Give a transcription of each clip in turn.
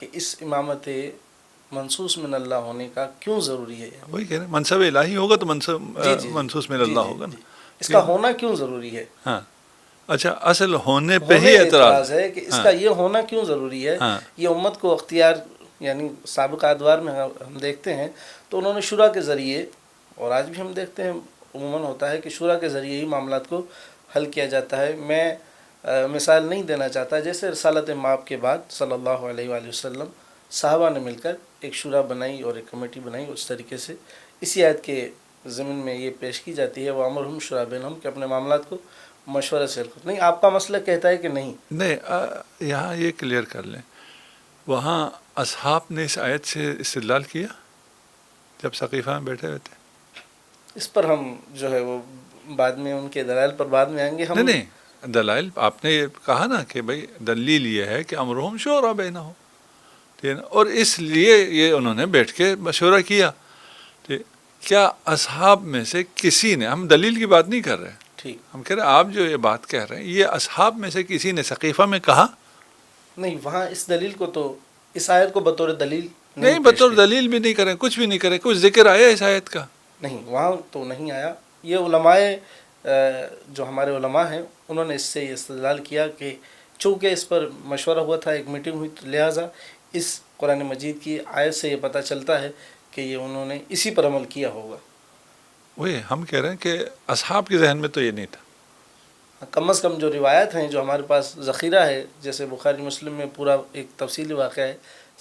کہ اس امامت منصوص من اللہ ہونے کا کیوں ضروری ہے؟ وہی کہہ رہے ہیں منصب الہی ہوگا تو منصوص من اللہ ہوگا نا. اس کا ہونا کیوں ضروری ہے؟ ہاں اچھا، اصل ہونے پہ ہی اعتراض ہے کہ اس کا یہ ہونا کیوں ضروری ہے. یہ امت کو اختیار، یعنی سابقہ ادوار میں ہم دیکھتے ہیں تو انہوں نے شورا کے ذریعے، اور آج بھی ہم دیکھتے ہیں عموماً ہوتا ہے کہ شورا کے ذریعے ہی معاملات کو حل کیا جاتا ہے. میں مثال نہیں دینا چاہتا، جیسے رسالت مآب کے بعد صلی اللہ علیہ وآلہ وسلم صحابہ نے مل کر ایک شورا بنائی اور ایک کمیٹی بنائی. اس طریقے سے اسی آیت کے ضمن میں یہ پیش کی جاتی ہے وَأَمْرُهُمْ شُورَىٰ بَيْنَهُمْ، کہ اپنے معاملات کو مشورہ سے حل کرو. نہیں، آپ کا مسئلہ کہتا ہے کہ نہیں. یہاں یہ کلیئر کر لیں، وہاں اصحاب نے اس آیت سے استدلال کیا جب ثقیفہ میں بیٹھے ہوئے تھے؟ اس پر ہم جو ہے وہ بعد میں ان کے دلائل پر بعد میں آئیں گے. ہم نہیں دلائل آپ نے کہا نا کہ بھائی دلیل یہ ہے کہ امرہم شورا بینہم، ٹھیک ہے، اور اس لیے یہ انہوں نے بیٹھ کے مشورہ کیا. کیا اصحاب میں سے کسی نے، ہم دلیل کی بات نہیں کر رہے، ٹھیک، ہم کہہ رہے ہیں آپ جو یہ بات کہہ رہے ہیں یہ اصحاب میں سے کسی نے ثقیفہ میں کہا؟ نہیں، وہاں اس دلیل کو تو اس آیت کو بطور دلیل نہیں، بطور دلیل بھی نہیں کریں، کچھ بھی نہیں کریں. کچھ ذکر آیا اس آیت کا؟ نہیں، وہاں تو نہیں آیا. یہ علماء جو ہمارے علماء ہیں انہوں نے اس سے یہ استدلال کیا کہ چونکہ اس پر مشورہ ہوا تھا، ایک میٹنگ ہوئی، تو لہٰذا اس قرآن مجید کی آیت سے یہ پتہ چلتا ہے کہ یہ انہوں نے اسی پر عمل کیا ہوگا. وہی ہم کہہ رہے ہیں کہ اصحاب کے ذہن میں تو یہ نہیں تھا. کم از کم جو روایت ہیں جو ہمارے پاس ذخیرہ ہے، جیسے بخاری مسلم میں پورا ایک تفصیلی واقعہ ہے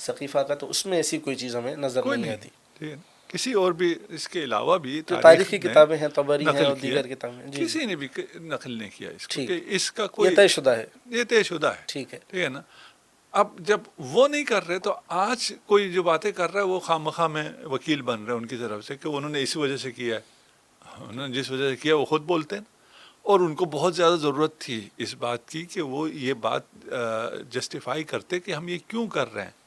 ثقیفہ کا، تو اس میں ایسی کوئی چیز ہمیں نظر نہیں آتی. ٹھیک ہے، کسی اور بھی اس کے علاوہ بھی جو تاریخی کتابیں ہیں، طبری ہیں اور دیگر کتابیں، کسی نے بھی نقل نہیں کیا اس کو، ٹھیک، کہ اس کا کوئی یہ طے شدہ ہے، یہ طے شدہ ہے. ٹھیک ہے. ٹھیک ہے نا. اب جب وہ نہیں کر رہے تو آج کوئی جو باتیں کر رہا ہے وہ خواہ مخواہ میں وکیل بن رہے ہیں ان کی طرف سے کہ انہوں نے اسی وجہ سے کیا ہے. انہوں نے جس وجہ سے کیا وہ خود بولتے ہیں، اور ان کو بہت زیادہ ضرورت تھی اس بات کی کہ وہ یہ بات جسٹیفائی کرتے کہ ہم یہ کیوں کر رہے ہیں.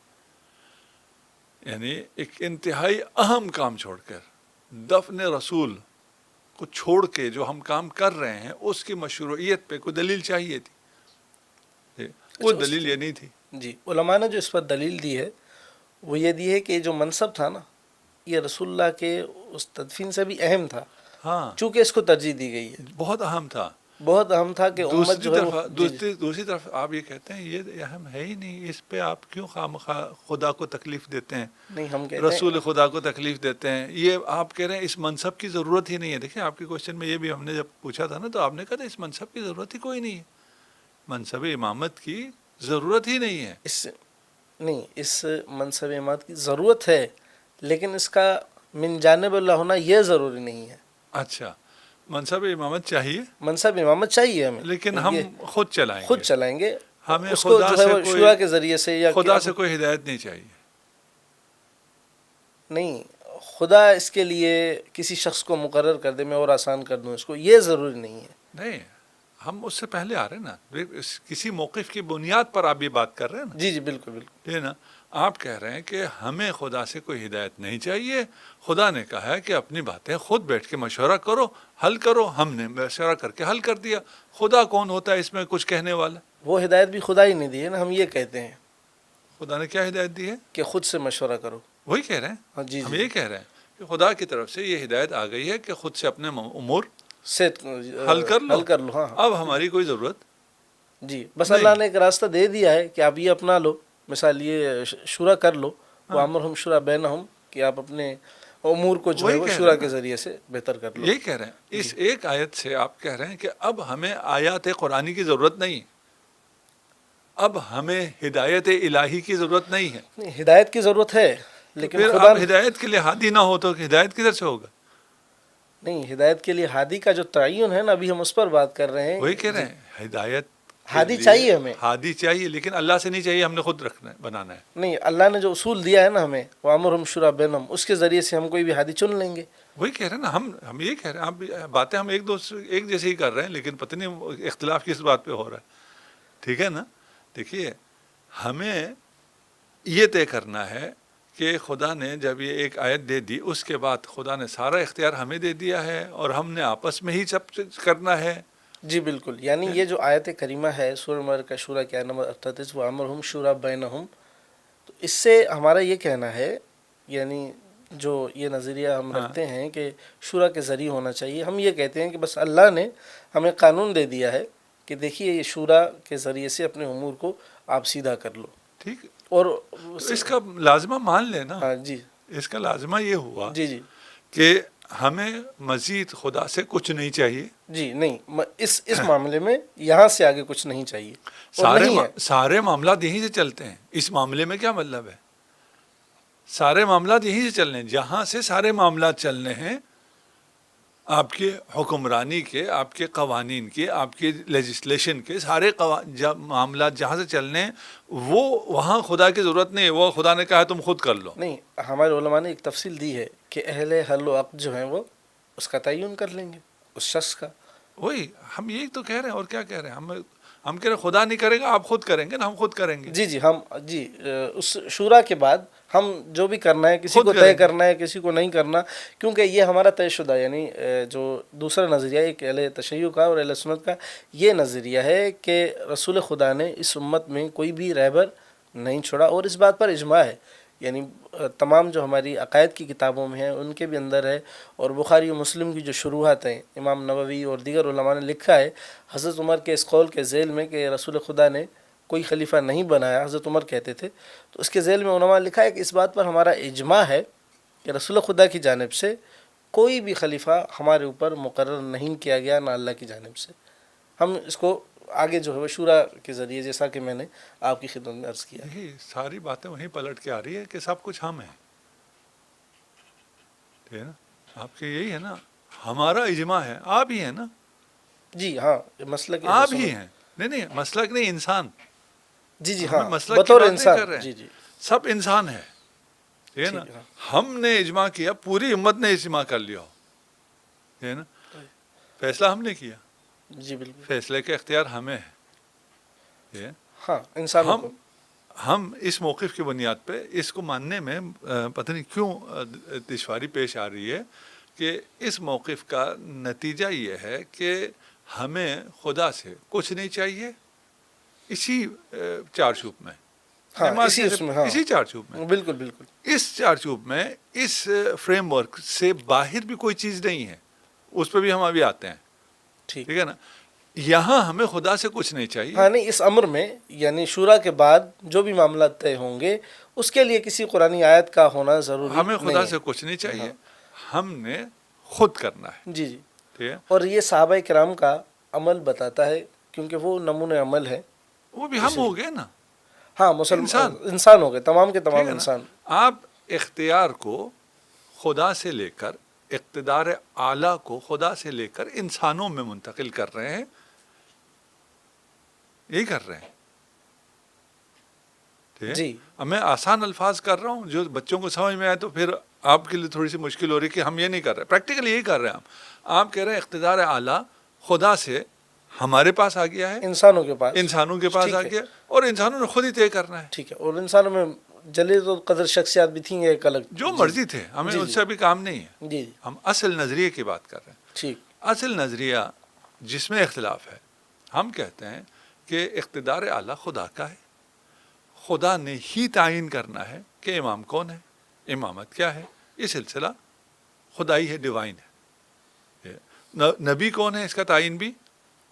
یعنی ایک انتہائی اہم کام چھوڑ کر، دفن رسول کو چھوڑ کے جو ہم کام کر رہے ہیں اس کی مشروعیت پہ کوئی دلیل چاہیے تھی. وہ دلیل یہ نہیں تھی. جی، علماء نے جو اس پر دلیل دی ہے وہ یہ دی ہے کہ جو منصب تھا نا، یہ رسول اللہ کے اس تدفین سے بھی اہم تھا. ہاں، چونکہ اس کو ترجیح دی گئی ہے، بہت اہم تھا، بہت اہم تھا کہ امت جو ہے دوسری طرف آپ یہ کہتے ہیں یہ اہم ہے ہی نہیں، اس پہ آپ کیوں خواہ خدا کو تکلیف دیتے ہیں؟ نہیں، ہم کہتے ہیں رسول خدا کو تکلیف دیتے ہیں. یہ آپ کہہ رہے ہیں اس منصب کی ضرورت ہی نہیں ہے. دیکھیں آپ کے کوشچن میں یہ بھی ہم نے جب پوچھا تھا نا تو آپ نے کہا تھا اس منصب کی ضرورت ہی کوئی نہیں ہے، منصب امامت کی ضرورت ہی نہیں ہے. اس منصب امامت کی ضرورت ہے، لیکن اس کا من جانب اللہ ہونا یہ ضروری نہیں ہے. اچھا، منصب امامت چاہیے، منصب امامت چاہیے ہمیں، لیکن ہم خود چلائیں گے. ہمیں اس کو جو ہے وہ شورا کے ذریعے سے یا خدا سے کوئی ہدایت نہیں چاہیے. نہیں، خدا اس کے لیے کسی شخص کو مقرر کر دے، میں اور آسان کر دوں اس کو، یہ ضروری نہیں ہے. نہیں، ہم اس سے پہلے آ رہے ہیں نا، کسی موقف کی بنیاد پر آپ یہ بات کر رہے ہیں نا. جی بالکل بالکل. ہے نا. آپ کہہ رہے ہیں کہ ہمیں خدا سے کوئی ہدایت نہیں چاہیے، خدا نے کہا ہے کہ اپنی باتیں خود بیٹھ کے مشورہ کرو، حل کرو. ہم نے مشورہ کر کے حل کر دیا. خدا کون ہوتا ہے اس میں کچھ کہنے والا؟ وہ ہدایت بھی خدا ہی نہیں دی ہے نا. ہم یہ کہتے ہیں خدا نے کیا ہدایت دی ہے؟ کہ خود سے مشورہ کرو. وہی کہہ رہے ہیں. جی ہم یہ کہہ رہے ہیں کہ خدا کی طرف سے یہ ہدایت آ گئی ہے کہ خود سے اپنے امور سے حل کر لو. ہاں. اب ہماری کوئی ضرورت جی، بس اللہ نے ایک راستہ دے دیا ہے کہ آپ یہ اپنا لو. مثال یہ شورا کر لو، وَأَمْرُهُمْ شُورَىٰ بَيْنَهُمْ، کہ آپ اپنے امور کو جو ہے وہ شورا کے ذریعے سے بہتر کر لو. یہی کہہ رہے ہیں. اس ایک آیت سے آپ کہہ رہے ہیں کہ اب ہمیں آیات قرآنی کی ضرورت نہیں، اب ہمیں ہدایت الہی کی ضرورت نہیں ہے. نہیں، ہدایت کی ضرورت ہے، لیکن پھر خدا آپ ہدایت کے لیے ہادی نہ ہو تو ہدایت کدھر سے ہوگا؟ نہیں، ہدایت کے لیے ہادی کا جو تعین ہے نا، ابھی ہم اس پر بات کر رہے ہیں. وہی کہہ رہے ہیں ہدایت ہادی چاہیے ہمیں، ہادی چاہیے، لیکن اللہ سے نہیں چاہیے، ہم نے خود رکھنا ہے، بنانا ہے. نہیں، اللہ نے جو اصول دیا ہے نا ہمیں، وَأَمْرُهُمْ شُورَىٰ بَيْنَهُمْ، اس کے ذریعے سے ہم کوئی بھی ہادی چن لیں گے. وہی کہہ رہے ہیں نا. ہم یہ کہہ رہے ہیں، آپ باتیں ہم ایک جیسے ہی کر رہے ہیں، لیکن پتہ نہیں اختلاف کس بات پہ ہو رہا ہے. ٹھیک ہے نا. دیکھیے، ہمیں یہ طے کرنا ہے کہ خدا نے جب یہ ایک آیت دے دی، اس کے بعد خدا نے سارا اختیار ہمیں دے دیا ہے اور ہم نے آپس میں ہی سب کرنا ہے. جی بالکل. یعنی یہ جو آیت کریمہ ہے سورہ نمبر کا شورا کی آیت نمبر 38، وَأَمْرُهُمْ شُورَىٰ بَيْنَهُمْ، تو اس سے ہمارا یہ کہنا ہے، یعنی جو یہ نظریہ ہم رکھتے ہیں کہ شورا کے ذریعے ہونا چاہیے، ہم یہ کہتے ہیں کہ بس اللہ نے ہمیں قانون دے دیا ہے کہ دیکھیے یہ شورا کے ذریعے سے اپنے امور کو آپ سیدھا کر لو. ٹھیک. اور تو اس کا لازمہ مان لینا. ہاں جی. اس کا لازمہ یہ ہوا جی جی کہ ہمیں مزید خدا سے کچھ نہیں چاہیے. جی نہیں، اس معاملے میں یہاں سے آگے کچھ نہیں چاہیے. سارے معاملات یہیں سے چلتے ہیں. اس معاملے میں کیا مطلب ہے؟ سارے معاملات یہیں سے چلنے ہیں. جہاں سے سارے معاملات چلنے ہیں، آپ کے حکمرانی کے، آپ کے قوانین کے، آپ کے لیجسلیشن کے سارے معاملات جہاں سے چلنے ہیں، وہ وہاں خدا کی ضرورت نہیں ہے. وہ خدا نے کہا ہے تم خود کر لو. نہیں، ہمارے علماء نے ایک تفصیل دی ہے کہ اہل حل و عقد جو ہیں وہ اس کا تعین کر لیں گے، اس شخص کا. وہی ہم یہی تو کہہ رہے ہیں. اور کیا کہہ رہے ہیں؟ ہم کہہ رہے ہیں خدا نہیں کرے گا، آپ خود کریں گے نا. ہم خود کریں گے. جی ہم اس شورا کے بعد ہم جو بھی کرنا ہے، کسی کو طے کرنا ہے، کسی کو نہیں کرنا، کیونکہ یہ ہمارا طے شدہ، یعنی جو دوسرا نظریہ ایک اہل تشیع کا اور اہل سنت کا یہ نظریہ ہے کہ رسول خدا نے اس امت میں کوئی بھی رہبر نہیں چھوڑا. اور اس بات پر اجماع ہے، یعنی تمام جو ہماری عقائد کی کتابوں میں ہیں ان کے بھی اندر ہے، اور بخاری و مسلم کی جو شروحات ہیں، امام نووی اور دیگر علماء نے لکھا ہے حضرت عمر کے اس قول کے ذیل میں کہ رسول خدا نے کوئی خلیفہ نہیں بنایا، حضرت عمر کہتے تھے. تو اس کے ذیل میں علماء نے لکھا ہے کہ اس بات پر ہمارا اجماع ہے کہ رسول خدا کی جانب سے کوئی بھی خلیفہ ہمارے اوپر مقرر نہیں کیا گیا، نہ اللہ کی جانب سے. ہم اس کو آگے جو ہے وہ شورا کے ذریعے، جیسا کہ میں نے آپ کی خدمت میں عرض کیا. یہی ساری باتیں وہیں پلٹ کے آ رہی ہے کہ سب کچھ ہم ہیں. ٹھیک ہے نا؟ آپ کے یہی ہے نا، ہمارا اجماع ہے. آپ ہی ہیں نا. جی ہاں، مسلک آپ ہی ہیں. نہیں مسلک نہیں، انسان. جی ہاں، بطور انسان. جی سب انسان ہے. ٹھیک ہے نا. ہم نے اجماع کیا، پوری امت نے اجماع کر لیا ہو. ٹھیک ہے نا. فیصلہ ہم نے کیا. جی بالکل. فیصلے کا اختیار ہمیں ہے. ہاں، انسانوں کو. ہم اس موقف کی بنیاد پہ اس کو ماننے میں پتہ نہیں کیوں دشواری پیش آ رہی ہے کہ اس موقف کا نتیجہ یہ ہے کہ ہمیں خدا سے کچھ نہیں چاہیے. اسی چارچوب میں، اسی چارچوب میں، بالکل بالکل اس چارچوب میں، اس فریم ورک سے باہر بھی کوئی چیز نہیں ہے. اس پہ بھی ہم ابھی آتے ہیں. ٹھیک ہے نا. یہاں ہمیں خدا سے کچھ نہیں چاہیے. ہاں نہیں، اس امر میں یعنی شورا کے بعد جو بھی معاملات طے ہوں گے اس کے لیے کسی قرآنی آیت کا ہونا ضروری نہیں ہے. ہمیں خدا سے کچھ نہیں چاہیے. ہم نے خود کرنا ہے. جی ٹھیک ہے. اور یہ صحابہ کرام کا عمل بتاتا ہے، کیونکہ وہ نمونہ عمل ہے. وہ بھی ہم ہو گئے نا. ہاں، انسان ہو گئے، تمام کے تمام انسان. آپ اختیار کو خدا سے لے کر، اقتدار اعلیٰ کو خدا سے لے کر انسانوں میں منتقل کر رہے ہیں. یہی کر رہے ہیں. جی اب میں آسان الفاظ کر رہا ہوں، جو بچوں کو سمجھ میں آئے تو پھر آپ کے لیے تھوڑی سی مشکل ہو رہی ہے کہ ہم یہ نہیں کر رہے. پریکٹیکلی یہی کر رہے ہیں. آپ کہہ رہے ہیں اقتدار اعلیٰ خدا سے ہمارے پاس آ گیا ہے، انسانوں کے پاس آ گیا، اور انسانوں نے خود ہی طے کرنا ہے. ٹھیک ہے. اور انسانوں میں جلیل القدر شخصیات بھی تھیں، ایک الگ جو مرضی تھے، ہمیں ان سے ابھی کام نہیں ہے. جی ہم اصل نظریے کی بات کر رہے ہیں. ٹھیک. اصل نظریہ جس میں اختلاف ہے، ہم کہتے ہیں کہ اقتدار اعلیٰ خدا کا ہے. خدا نے ہی تعین کرنا ہے کہ امام کون ہے، امامت کیا ہے. یہ سلسلہ خدائی ہے، ڈیوائن ہے. نبی کون ہے، اس کا تعین بھی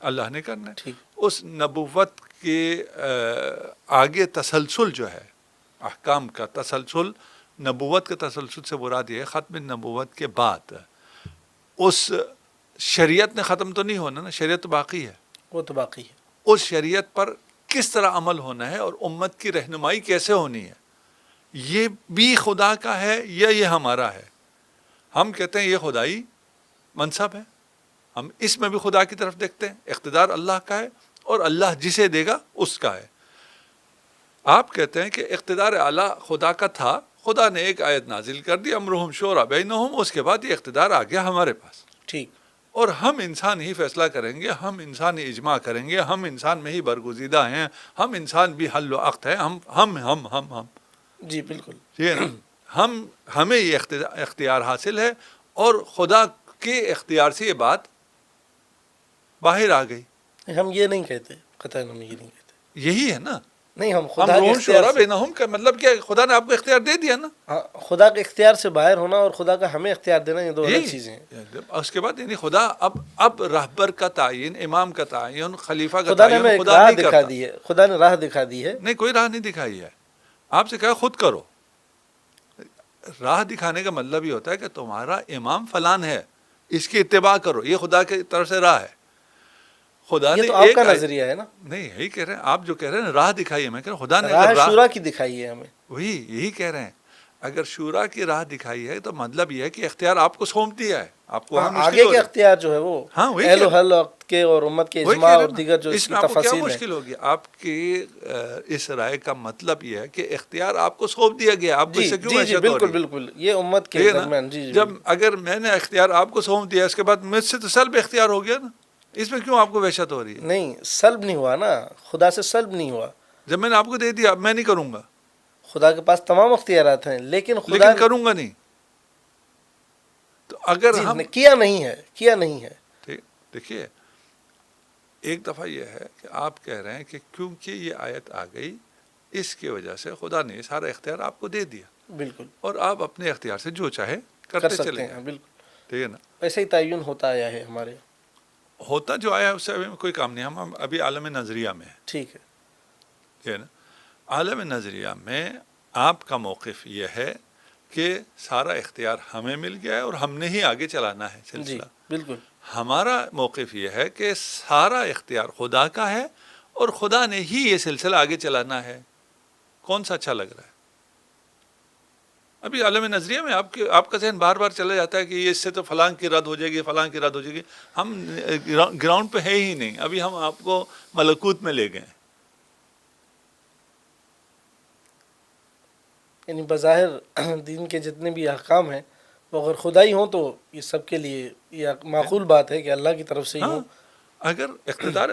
اللہ نے کرنا ہے. اس نبوت کے آگے تسلسل جو ہے، احکام کا تسلسل، نبوت کا تسلسل سے مراد یہ ہے ختم نبوت کے بعد اس شریعت نے ختم تو نہیں ہونا نا، شریعت تو باقی ہے. وہ تو باقی ہے. اس شریعت پر کس طرح عمل ہونا ہے اور امت کی رہنمائی کیسے ہونی ہے، یہ بھی خدا کا ہے یا یہ ہمارا ہے. ہم کہتے ہیں یہ خدائی منصب ہے. ہم اس میں بھی خدا کی طرف دیکھتے ہیں. اقتدار اللہ کا ہے اور اللہ جسے دے گا اس کا ہے. آپ کہتے ہیں کہ اقتدار اعلیٰ خدا کا تھا، خدا نے ایک آیت نازل کر دی، امرہم شورا بینہم، اس کے بعد یہ اقتدار آ گیا ہمارے پاس. ٹھیک. اور ہم انسان ہی فیصلہ کریں گے، ہم انسان ہی اجماع کریں گے، ہم انسان میں ہی برگزیدہ ہیں، ہم انسان بھی حل و عقد ہے. ہم جی بالکل. ٹھیک ہے نا. ہمیں یہ اختیار حاصل ہے، اور خدا کے اختیار سے یہ بات باہر آ گئی. ہم یہ نہیں کہتے، قطعاً ہم یہ نہیں کہتے. یہی ہے نا. نہیں، ہم خدا کے امرهم اختیار شورا سے، بینہم کا مطلب کیا ہے؟ خدا نے آپ کو اختیار دے دیا نا. ہاں، خدا کے اختیار سے باہر ہونا اور خدا کا ہمیں اختیار دینا، یہ دو الگ یہی چیزیں ہیں. اس کے بعد یعنی خدا اب رہبر کا تعین، امام کا تعین، خلیفہ کا خدا نے تعین ہمیں ایک خدا راہ نہیں دکھا کرتا. دی ہے، خدا نے راہ دکھا دی ہے. نہیں، کوئی راہ نہیں دکھائی ہے. آپ سے کہا خود کرو. راہ دکھانے کا مطلب یہ ہوتا ہے کہ تمہارا امام فلان ہے، اس کی اتباع کرو، یہ خدا کی طرف سے راہ ہے. خدا یہ نے تو آپ کا ایک نظریہ ہے نا، نہیں یہی کہہ رہے ہیں آپ جو کہہ رہے ہیں راہ دکھائی ہے. میں کہہ رہا ہوں خدا نے راہ اگر شورا کی دکھائی ہے ہمیں. وہی یہی کہہ رہے ہیں اگر شورا کی راہ دکھائی ہے تو مطلب یہ ہے کہ اختیار آپ کو سونپ دیا ہے. آپ کو وہاں مشکل آگے ہو کے رہی ہے. اختیار جو ہے وہ ہاں وہی اہل کہہ و رہے ہیں، حل وقت کے اور امت کے وہی اجماع کہہ رہے اور ہیں دیگر جو نا. اس اس کی میں آپ کو کیا تفاصیل ہیں. مشکل ہوگی؟ آپ کی اس رائے کا مطلب یہ ہے کہ اختیار آپ کو سونپ دیا گیا، آپ کو جی اس سے کیوں جی جی، وحشت ہو بالکل رہی ہے؟ بالکل، یہ امت کے ٹھیک ہے نا. درمیان. جی جی جب بالکل. اگر میں نے اختیار آپ کو سونپ دیا اس کے بعد مجھ سے تو سلب اختیار ہو گیا نا، اس میں کیوں آپ کو وحشت ہو رہی ہے؟ نہیں، سلب نہیں ہوا نا، خدا سے سلب نہیں ہوا. جب میں نے آپ کو دے دیا اب میں نہیں کروں گا، خدا کے پاس تمام اختیارات ہیں، لیکن خدا لیکن کروں گا نہیں. تو اگر جی ہم کیا نہیں ہے، کیا نہیں ہے. ٹھیک دیکھیے، ایک دفعہ یہ ہے کہ آپ کہہ رہے ہیں کہ کیونکہ یہ آیت آ گئی اس کی وجہ سے خدا نے سارا اختیار آپ کو دے دیا بالکل اور آپ اپنے اختیار سے جو چاہے کر کرتے سکتے چلے ہیں. جائیں. بالکل ٹھیک ہے نا. ایسے ہی تعین ہوتا آیا ہے ہمارے. ہوتا جو آیا اس سے ابھی کوئی کام نہیں. ہم ابھی عالم نظریہ میں ہیں. ٹھیک ہے. ٹھیک ہے نا. عالم نظریہ میں آپ کا موقف یہ ہے کہ سارا اختیار ہمیں مل گیا ہے اور ہم نے ہی آگے چلانا ہے جی سلسلہ. بالکل. ہمارا موقف یہ ہے کہ سارا اختیار خدا کا ہے اور خدا نے ہی یہ سلسلہ آگے چلانا ہے. کون سا اچھا لگ رہا ہے؟ ابھی عالم نظریہ میں آپ کا ذہن بار بار چلا جاتا ہے کہ یہ اس سے تو فلاں کی رد ہو جائے گی، فلاں کی رد ہو جائے گی. ہم گراؤنڈ پہ ہے ہی نہیں. ابھی ہم آپ کو ملکوت میں لے گئے. یعنی بظاہر دین کے جتنے بھی احکام ہیں وہ اگر خدا ہی ہوں تو یہ سب کے لیے یہ معقول بات ہے کہ اللہ کی طرف سے ہی ہاں، ہوں. اگر اقتدار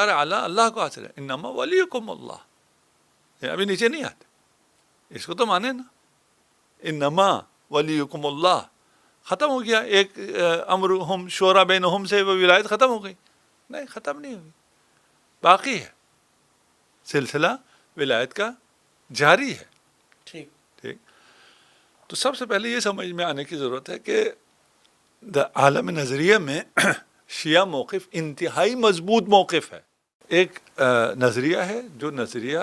اعلیٰ اللہ کو حاصل ہے. انما ولیکم اللہ. یہ ابھی نیچے نہیں آتے، اس کو تو مانے نا. انما ولیکم اللہ ختم ہو گیا. ایک امرہم شورا بینہم سے وہ ولایت ختم ہو گئی؟ نہیں، ختم نہیں ہوئی، باقی ہے. سلسلہ ولایت کا جاری ہے. ٹھیک. ٹھیک. تو سب سے پہلے یہ سمجھ میں آنے کی ضرورت ہے کہ عالم نظریہ میں شیعہ موقف انتہائی مضبوط موقف ہے. ایک نظریہ ہے جو نظریہ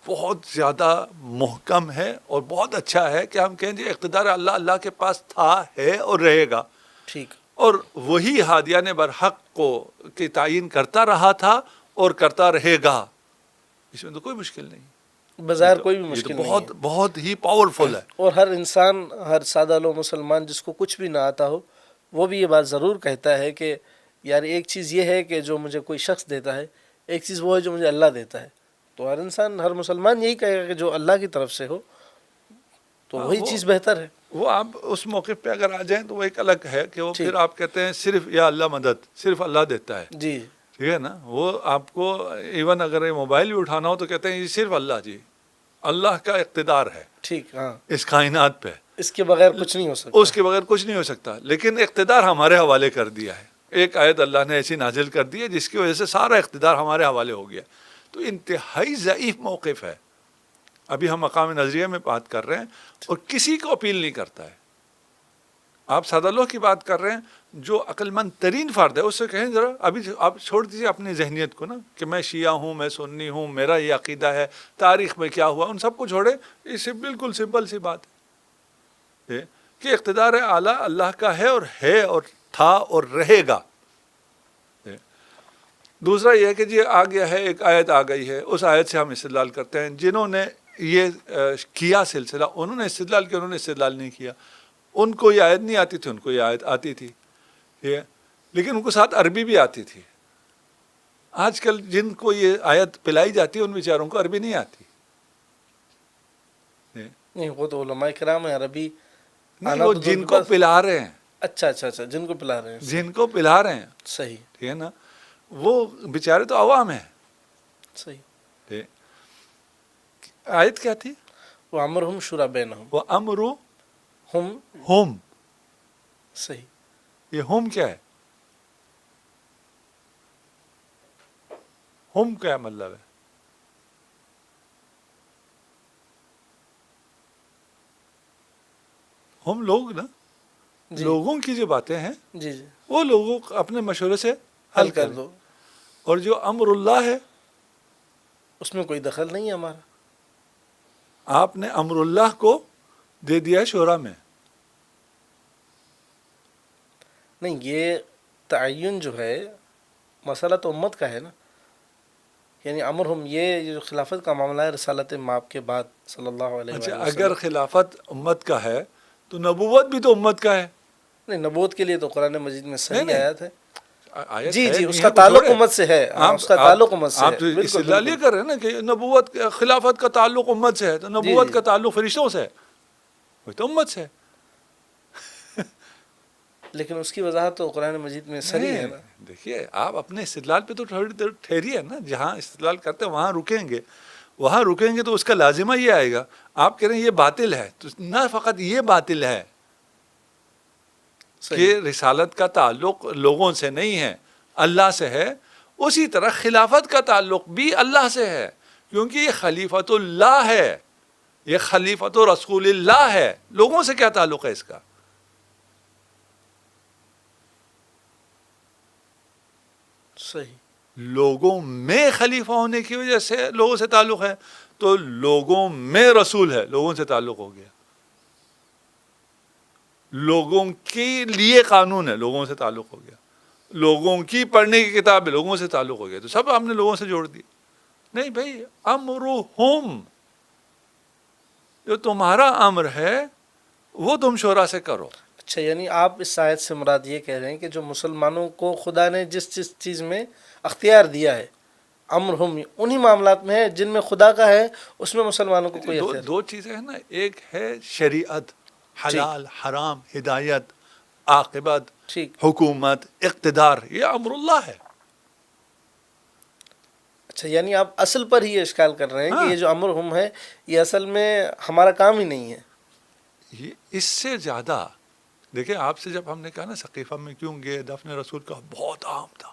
بہت زیادہ محکم ہے اور بہت اچھا ہے کہ ہم کہیں جی اقتدار اللہ کے پاس تھا، ہے اور رہے گا. ٹھیک. اور وہی ہادیان برحق کو کی تعین کرتا رہا تھا اور کرتا رہے گا. اس میں تو کوئی مشکل نہیں. بظاہر کوئی بھی یہ تو مشکل نہیں بہت ہے. بہت ہی پاورفل ہے. اور ہر انسان، ہر سادہ لو مسلمان جس کو کچھ بھی نہ آتا ہو، وہ بھی یہ بات ضرور کہتا ہے کہ یار ایک چیز یہ ہے کہ جو مجھے کوئی شخص دیتا ہے، ایک چیز وہ ہے جو مجھے اللہ دیتا ہے. تو ہر انسان، ہر مسلمان یہی کہے گا کہ جو اللہ کی طرف سے ہو تو وہی چیز بہتر ہے. وہ آپ اس موقف پہ اگر آ جائیں تو وہ ایک الگ ہے کہ وہ ٹھیک. پھر آپ کہتے ہیں صرف یا اللہ مدد، صرف اللہ دیتا ہے. جی ٹھیک ہے نا. وہ آپ کو ایون اگر یہ موبائل بھی اٹھانا ہو تو کہتے ہیں یہ صرف اللہ، جی اللہ کا اقتدار ہے ٹھیک. ہاں، اس کائنات پہ، اس کے بغیر کچھ نہیں ہو سکتا. اس کے بغیر کچھ نہیں ہو سکتا. لیکن اقتدار ہمارے حوالے کر دیا ہے. ایک آیت اللہ نے ایسی نازل کر دی ہے جس کی وجہ سے سارا اقتدار ہمارے حوالے ہو گیا. تو انتہائی ضعیف موقف ہے. ابھی ہم مقام نظریہ میں بات کر رہے ہیں اور کسی کو اپیل نہیں کرتا ہے. آپ سادہ لوہ کی بات کر رہے ہیں، جو عقل مند ترین فرد ہے اس سے کہیں ذرا ابھی آپ چھوڑ دیجیے اپنی ذہنیت کو نا کہ میں شیعہ ہوں، میں سنی ہوں، میرا یہ عقیدہ ہے، تاریخ میں کیا ہوا، ان سب کو چھوڑے. اس سے بالکل سمپل سی بات ہے کہ اقتدار اعلیٰ اللہ کا ہے اور تھا اور رہے گا. دوسرا یہ ہے کہ جی آ گیا ہے، ایک آیت آ گئی ہے، اس آیت سے ہم استدلال کرتے ہیں. جنہوں نے یہ کیا سلسلہ انہوں نے استدلال کیا، انہوں نے استدلال نہیں کیا. ان کو یہ آیت نہیں آتی تھی، ان کو یہ آیت آتی تھی. ٹھیک ہے. لیکن ان کو ساتھ عربی بھی آتی تھی. آج کل جن کو یہ آیت پلائی جاتی ہے ان بیچاروں کو عربی نہیں آتی. نہیں، وہ تو علماء کرام ہیں، عربی نہیں، وہ جن کو پلا رہے ہیں. اچھا اچھا اچھا، جن کو پلا رہے ہیں. جن کو پلا رہے ہیں. صحیح. ٹھیک ہے نا. وہ بیچارے تو عوام ہیں. صحیح. آیت کیا تھی؟ وہ امرہم شورا بینہم. وہ امرو ہم. صحیح. یہ ہم کیا ہے؟ ہم کیا مطلب ہے؟ ہم لوگ نا لوگوں کی جو باتیں ہیں جی جی وہ لوگوں کو اپنے مشورے سے حل کر دو، اور جو امر اللہ ہے اس میں کوئی دخل نہیں ہے ہمارا. آپ نے امر اللہ کو دے دیا ہے شورا میں. نہیں، یہ تعین جو ہے مسئلہ تو امت کا ہے نا. یعنی امر ہم یہ جو خلافت کا معاملہ ہے رسالت مآب کے بعد صلی اللہ علیہ اچھا وآلہ اگر وسلم. خلافت امت کا ہے تو نبوت بھی تو امت کا ہے. نہیں، نبوت کے لیے تو قرآن مجید میں صحیح نہیں، آیات ہے. آیت جی ہے جی، نہیں اس ہے کا کوئی تعلق تھوڑے. امت سے ہے. ہاں، اس کا تعلق امت سے آپ ہے. تو بالکل استدلال یہ بالکل. کر رہے ہیں نا کہ نبوت خلافت کا تعلق امت سے ہے تو جی نبوت جی کا تعلق فرشتوں سے ہے، وہ تو امت سے ہے. لیکن اس کی وضاحت تو قرآن مجید میں صریح ہے نا. دیکھیے آپ اپنے استدلال پہ تو تھوڑی دیر ٹھہریے نا. جہاں استدلال کرتے ہیں وہاں رکیں گے تو اس کا لازمہ یہ آئے گا. آپ کہہ رہے ہیں یہ باطل ہے تو نہ فقط یہ باطل ہے کہ صحیح. رسالت کا تعلق لوگوں سے نہیں ہے، اللہ سے ہے. اسی طرح خلافت کا تعلق بھی اللہ سے ہے، کیونکہ یہ خلیفۃ اللہ ہے، یہ خلیفۃ رسول اللہ ہے. لوگوں سے کیا تعلق ہے اس کا؟ صحیح. لوگوں میں خلیفہ ہونے کی وجہ سے لوگوں سے تعلق ہے، تو لوگوں میں رسول ہے، لوگوں سے تعلق ہو گیا. لوگوں کے لیے قانون ہے، لوگوں سے تعلق ہو گیا. لوگوں کی پڑھنے کی کتاب ہے، لوگوں سے تعلق ہو گیا. تو سب ہم نے لوگوں سے جوڑ دی. نہیں بھائی، امرہم، جو تمہارا امر ہے وہ تم شورا سے کرو. اچھا، یعنی آپ اس آیت سے مراد یہ کہہ رہے ہیں کہ جو مسلمانوں کو خدا نے جس چیز میں اختیار دیا ہے، امر ہم انہی معاملات میں ہے جن میں خدا کا ہے، اس میں مسلمانوں کو کوئی اختیار. دو چیزیں ہیں نا، ایک ہے شریعت، حلال حرام، ہدایت، عاقبت، ٹھیک. حکومت، اقتدار، یہ امر اللہ ہے. اچھا، یعنی آپ اصل پر ہی یہ اشکال کر رہے ہیں کہ یہ جو امر ہم ہے یہ اصل میں ہمارا کام ہی نہیں ہے. یہ اس سے زیادہ دیکھیں، آپ سے جب ہم نے کہا نا ثقیفہ میں کیوں گئے، دفن رسول کا بہت اہم تھا.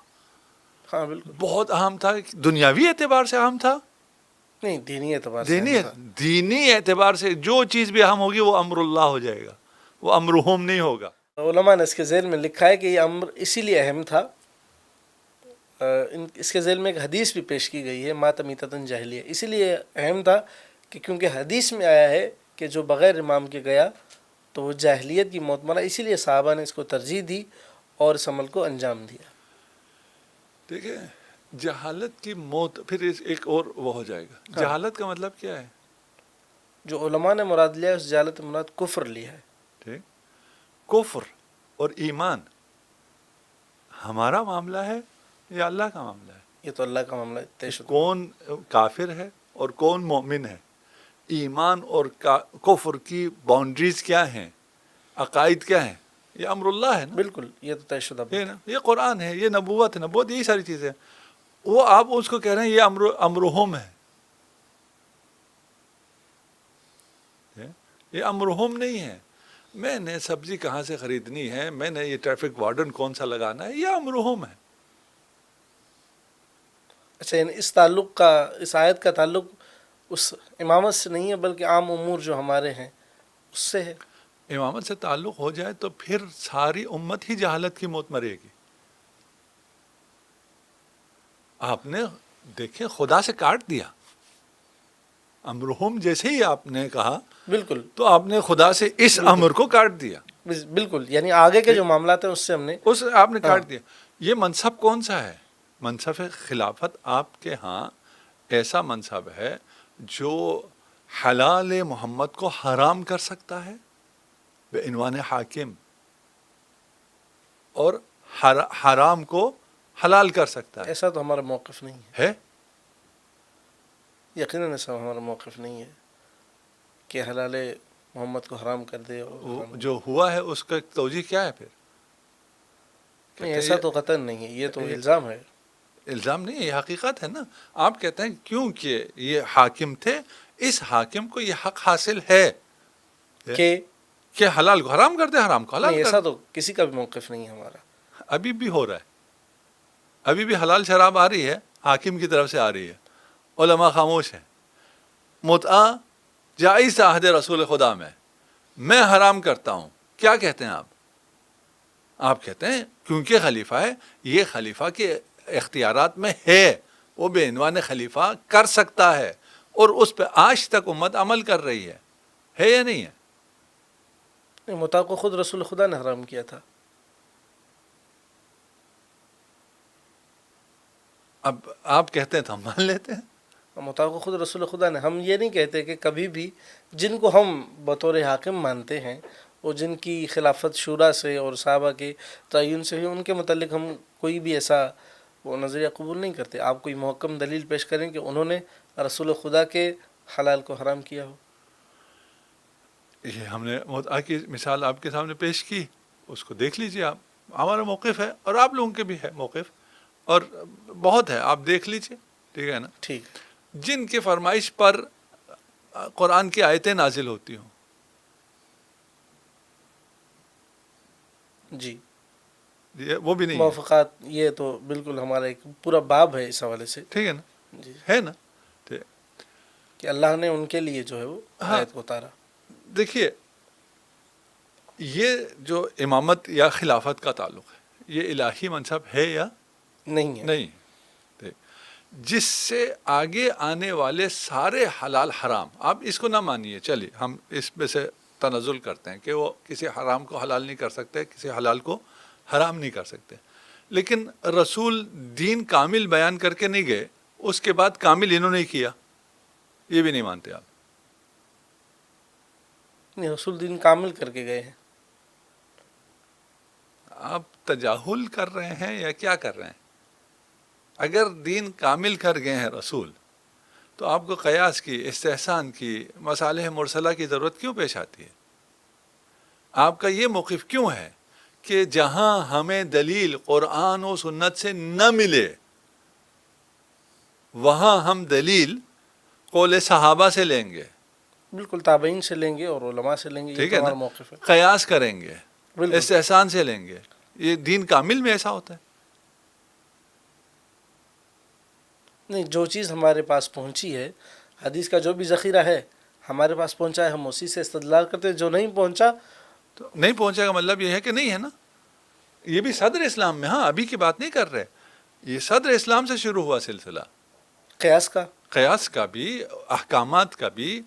ہاں بالکل. بہت اہم تھا. دنیاوی اعتبار سے اہم تھا، نہیں، دینی اعتبار سے اہم تھا. دینی اعتبار سے جو چیز بھی اہم ہوگی وہ امر اللہ ہو جائے گا، وہ امرہم نہیں ہوگا. علماء نے اس کے ذیل میں لکھا ہے کہ یہ امر اسی لیے اہم تھا. اس کے ذیل میں ایک حدیث بھی پیش کی گئی ہے، مات میتۃ جاہلیہ. اسی لیے اہم تھا کہ کیونکہ حدیث میں آیا ہے کہ جو بغیر امام کے گیا تو وہ جاہلیت کی موت مرا. اسی لیے صحابہ نے اس کو ترجیح دی اور اس عمل کو انجام دیا. دیکھیں، جہالت کی موت پھر ایک اور وہ ہو جائے گا. جہالت کا مطلب کیا ہے؟ جو علماء نے مراد لیا اس جہالت مراد کفر لیا ہے. ٹھیک. کفر اور ایمان ہمارا معاملہ ہے یا اللہ کا معاملہ ہے؟ یہ تو اللہ کا معاملہ ہے. طے شدہ. کون کافر ہے اور کون مومن ہے؟ ایمان اور کفر کی باؤنڈریز کیا ہیں؟ عقائد کیا ہیں؟ یہ امر اللہ ہے نا. بالکل، یہ تو طے شدہ بات ہے. یہ قرآن ہے، یہ نبوت ہے. نبوت یہی ساری چیزیں ہیں. وہ آپ اس کو کہہ رہے ہیں یہ امرہم ہے. یہ امرہم نہیں ہے. میں نے سبزی کہاں سے خریدنی ہے، میں نے یہ ٹریفک وارڈن کون سا لگانا ہے، یہ امرہم ہے. اچھا، یعنی اس آیت کا تعلق اس امامت سے نہیں ہے بلکہ عام امور جو ہمارے ہیں اس سے ہے. امامت سے تعلق ہو جائے تو پھر ساری امت ہی جہالت کی موت مرے گی. آپ نے دیکھیں خدا سے کاٹ دیا. امرہم جیسے ہی آپ نے کہا بالکل، تو آپ نے خدا سے اس امر کو کاٹ دیا. بالکل، یعنی آگے کے جو معاملات ہیں اس سے ہم نے آپ نے کاٹ دیا. یہ منصب کون سا ہے؟ منصب خلافت آپ کے ہاں ایسا منصب ہے جو حلال محمد کو حرام کر سکتا ہے بعنوان حاکم، اور حرام کو حلال کر سکتا ہے. ایسا تو ہمارا موقف نہیں ہے یقیناً ایسا ہمارا موقف نہیں ہے کہ حلال محمد کو حرام کر دے. جو ہوا ہے اس کا توجیہ کیا ہے پھر؟ نہیں، ایسا تو قطعاً نہیں ہے. یہ تو الزام ہے. الزام نہیں ہے، یہ حقیقت ہے نا. آپ کہتے ہیں کیونکہ یہ حاکم تھے، اس حاکم کو یہ حق حاصل ہے کہ حلال کو حرام کر دے، حرام کو حلال کر دے. ایسا تو کسی کا بھی موقف نہیں ہے ہمارا. ابھی بھی ہو رہا ہے. ابھی بھی حلال شراب آ رہی ہے، حاکم کی طرف سے آ رہی ہے، علماء خاموش ہیں. متعہ جائز عہد رسول خدا میں، میں حرام کرتا ہوں، کیا کہتے ہیں آپ کہتے ہیں کیونکہ خلیفہ ہے، یہ خلیفہ کے اختیارات میں ہے، وہ بے عنوان خلیفہ کر سکتا ہے، اور اس پہ آج تک امت عمل کر رہی ہے یا نہیں ہے؟ متاع کو خود رسول خدا نے حرام کیا تھا. اب آپ کہتے ہیں تو ہم مان لیتے ہیں. متاع کو خود رسول خدا نے. ہم یہ نہیں کہتے کہ کبھی بھی جن کو ہم بطور حاکم مانتے ہیں اور جن کی خلافت شورا سے اور صحابہ کے تعین سے ہوئی، ان کے متعلق ہم کوئی بھی ایسا وہ نظریہ قبول نہیں کرتے. آپ کوئی محکم دلیل پیش کریں کہ انہوں نے رسول خدا کے حلال کو حرام کیا ہو. یہ ہم نے متع کی مثال آپ کے سامنے پیش کی، اس کو دیکھ لیجئے آپ. ہمارا موقف ہے اور آپ لوگوں کے بھی ہے موقف، اور بہت ہے، آپ دیکھ لیجئے. ٹھیک ہے نا؟ ٹھیک. جن کی فرمائش پر قرآن کی آیتیں نازل ہوتی ہوں، جی وہ بھی نہیں موافقات، یہ تو بالکل ہمارا ایک پورا باب ہے اس حوالے سے. ٹھیک ہے نا؟ جی ہے نا؟ کہ اللہ نے ان کے لیے جو ہے وہ آیت کو اتارا. دیکھیے، یہ جو امامت یا خلافت کا تعلق ہے، یہ الہی منصب ہے یا نہیں ہے؟ نہیں. جس سے آگے آنے والے سارے حلال حرام، آپ اس کو نہ مانیے، چلیے ہم اس میں سے تنزل کرتے ہیں کہ وہ کسی حرام کو حلال نہیں کر سکتے، کسی حلال کو حرام نہیں کر سکتے، لیکن رسول دین کامل بیان کر کے نہیں گئے، اس کے بعد کامل انہوں نے کیا، یہ بھی نہیں مانتے آپ؟ نہیں، رسول دین کامل کر کے گئے ہیں. آپ تجاہل کر رہے ہیں یا کیا کر رہے ہیں؟ اگر دین کامل کر گئے ہیں رسول، تو آپ کو قیاس کی، استحسان کی، مصالح مرسلہ کی ضرورت کیوں پیش آتی ہے؟ آپ کا یہ موقف کیوں ہے کہ جہاں ہمیں دلیل قرآن و سنت سے نہ ملے وہاں ہم دلیل قول صحابہ سے لیں گے، بالکل تابعین سے لیں گے اور علماء سے لیں گے. یہ ٹھیک تو ہے ہمارا نا؟ موقف ہے. قیاس کریں گے، بالکل. استحسان سے لیں گے. یہ دین کامل میں ایسا ہوتا ہے؟ نہیں، جو چیز ہمارے پاس پہنچی ہے، حدیث کا جو بھی ذخیرہ ہے ہمارے پاس پہنچا ہے، ہم اسی سے استدلال کرتے ہیں. جو نہیں پہنچا تو نہیں پہنچے گا مطلب یہ ہے کہ نہیں ہے نا. یہ بھی صدر اسلام میں، ہاں ابھی کی بات نہیں کر رہے، یہ صدر اسلام سے شروع ہوا سلسلہ، قیاس کا. قیاس کا بھی، احکامات کا بھی،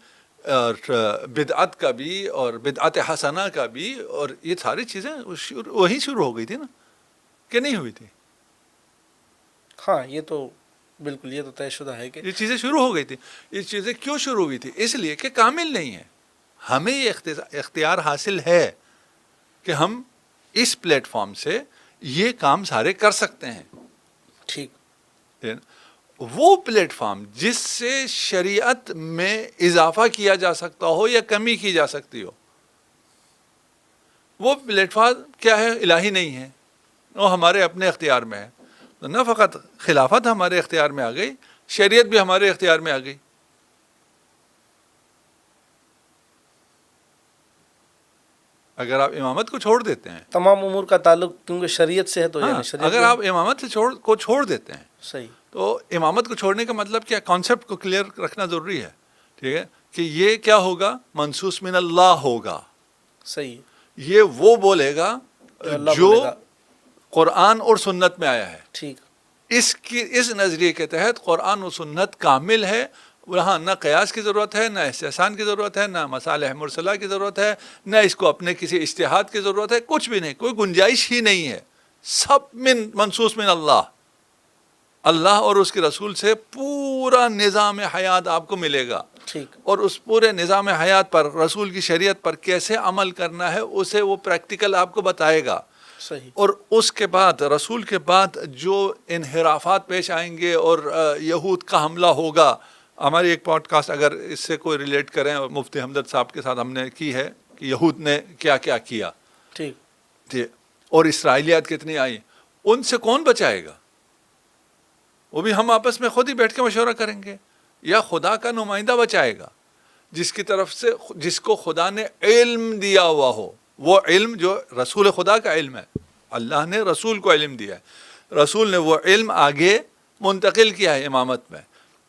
اور بدعت کا بھی، اور بدعت حسنہ کا بھی، اور یہ ساری چیزیں وہیں شروع ہو گئی تھی نا، کہ نہیں ہوئی تھی؟ ہاں یہ تو بالکل، یہ تو طے شدہ ہے کہ یہ چیزیں شروع ہو گئی تھی. یہ چیزیں کیوں شروع ہوئی تھی؟ اس لیے کہ کامل نہیں ہے. ہمیں یہ اختیار حاصل ہے کہ ہم اس پلیٹ فارم سے یہ کام سارے کر سکتے ہیں. ٹھیک. وہ پلیٹ فارم جس سے شریعت میں اضافہ کیا جا سکتا ہو یا کمی کی جا سکتی ہو، وہ پلیٹ فارم کیا ہے؟ الہی نہیں ہے، وہ ہمارے اپنے اختیار میں ہے. نہ فقط خلافت ہمارے اختیار میں آ گئی، شریعت بھی ہمارے اختیار میں آ گئی. اگر آپ امامت کو چھوڑ دیتے ہیں، تمام امور کا تعلق کیونکہ شریعت سے ہے تو یعنی شریعت اگر آپ امامت سے چھوڑ دیتے ہیں، صحیح، تو امامت کو چھوڑنے کا مطلب کیا؟ کانسیپٹ کو کلیئر رکھنا ضروری ہے. ٹھیک ہے کہ یہ کیا ہوگا؟ منصوص من اللہ ہوگا. صحیح. یہ وہ بولے گا اللہ جو بولے گا. قرآن اور سنت میں آیا ہے. ٹھیک. اس نظریے کے تحت قرآن و سنت کامل ہے، وہاں نہ قیاس کی ضرورت ہے، نہ استحسان کی ضرورت ہے، نہ مصالح مرسلہ کی ضرورت ہے، نہ اس کو اپنے کسی اجتہاد کی ضرورت ہے، کچھ بھی نہیں، کوئی گنجائش ہی نہیں ہے. سب منصوص من اللہ، اللہ اور اس کے رسول سے پورا نظام حیات آپ کو ملے گا. ٹھیک. اور اس پورے نظام حیات پر، رسول کی شریعت پر کیسے عمل کرنا ہے اسے وہ پریکٹیکل آپ کو بتائے گا. صحیح. اور اس کے بعد، رسول کے بعد جو انحرافات پیش آئیں گے اور یہود کا حملہ ہوگا. ہماری ایک پوڈ کاسٹ اگر اس سے کوئی ریلیٹ کریں، مفتی حمدرد صاحب کے ساتھ ہم نے کی ہے کہ یہود نے کیا کیا کیا. ٹھیک. اور اسرائیلیات کتنی آئی، ان سے کون بچائے گا؟ وہ بھی ہم آپس میں خود ہی بیٹھ کے مشورہ کریں گے، یا خدا کا نمائندہ بچائے گا جس کی طرف سے، جس کو خدا نے علم دیا ہوا ہو. وہ علم جو رسول خدا کا علم ہے، اللہ نے رسول کو علم دیا ہے، رسول نے وہ علم آگے منتقل کیا ہے امامت میں.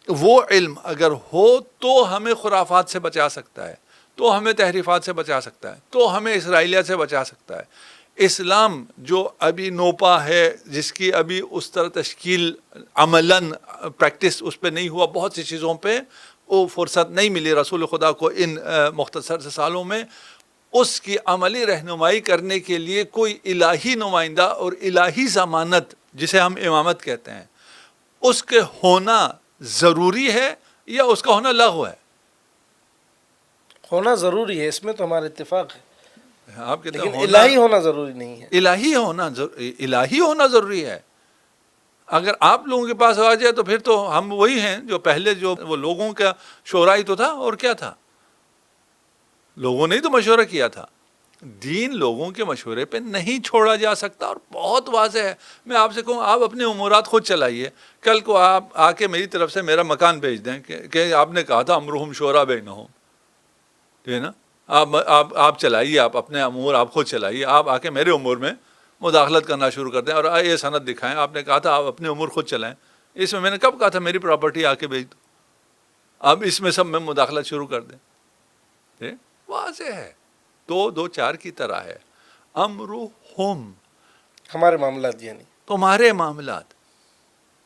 وہ علم اگر ہو تو ہمیں خرافات سے بچا سکتا ہے، تو ہمیں تحریفات سے بچا سکتا ہے، تو ہمیں اسرائیلیت سے بچا سکتا ہے۔ اسلام جو ابھی نوپا ہے، جس کی ابھی اس طرح تشکیل عملاً پریکٹس اس پہ نہیں ہوا، بہت سی چیزوں پہ وہ فرصت نہیں ملی رسول خدا کو ان مختصر سے سالوں میں، اس کی عملی رہنمائی کرنے کے لیے کوئی الہی نمائندہ اور الہی ضمانت جسے ہم امامت کہتے ہیں، اس کے ہونا ضروری ہے یا اس کا ہونا لغو ہے؟ ہونا ضروری ہے، اس میں تو ہمارا اتفاق ہے، آپ کہتے لیکن ہیں الہی ہونا ضروری نہیں ہے۔ الہی ہونا ضروری ہے۔ اگر آپ لوگوں کے پاس آ جائے تو پھر تو ہم وہی ہیں جو پہلے، جو وہ لوگوں کا شورا ہی تو تھا، اور کیا تھا؟ لوگوں نے ہی تو مشورہ کیا تھا۔ دین لوگوں کے مشورے پہ نہیں چھوڑا جا سکتا، اور بہت واضح ہے۔ میں آپ سے کہوں، آپ اپنے امورات خود چلائیے، کل کو آپ آ کے میری طرف سے میرا مکان بھیج دیں کہ آپ نے کہا تھا امرہم شورا بینہم، ٹھیک ہے نا؟ آپ چلائیے، آپ اپنے امور آپ خود چلائیے، آپ آ کے میرے امور میں مداخلت کرنا شروع کر دیں اور یہ سند دکھائیں، آپ نے کہا تھا آپ اپنے امور خود چلائیں، اس میں نے کب کہا تھا میری پراپرٹی آ کے بھیج دو؟ اب اس میں سب میں مداخلت شروع کر دیں، واضح ہے، دو چار کی طرح ہے۔ امرہم، ہمارے معاملات، یعنی تمہارے معاملات،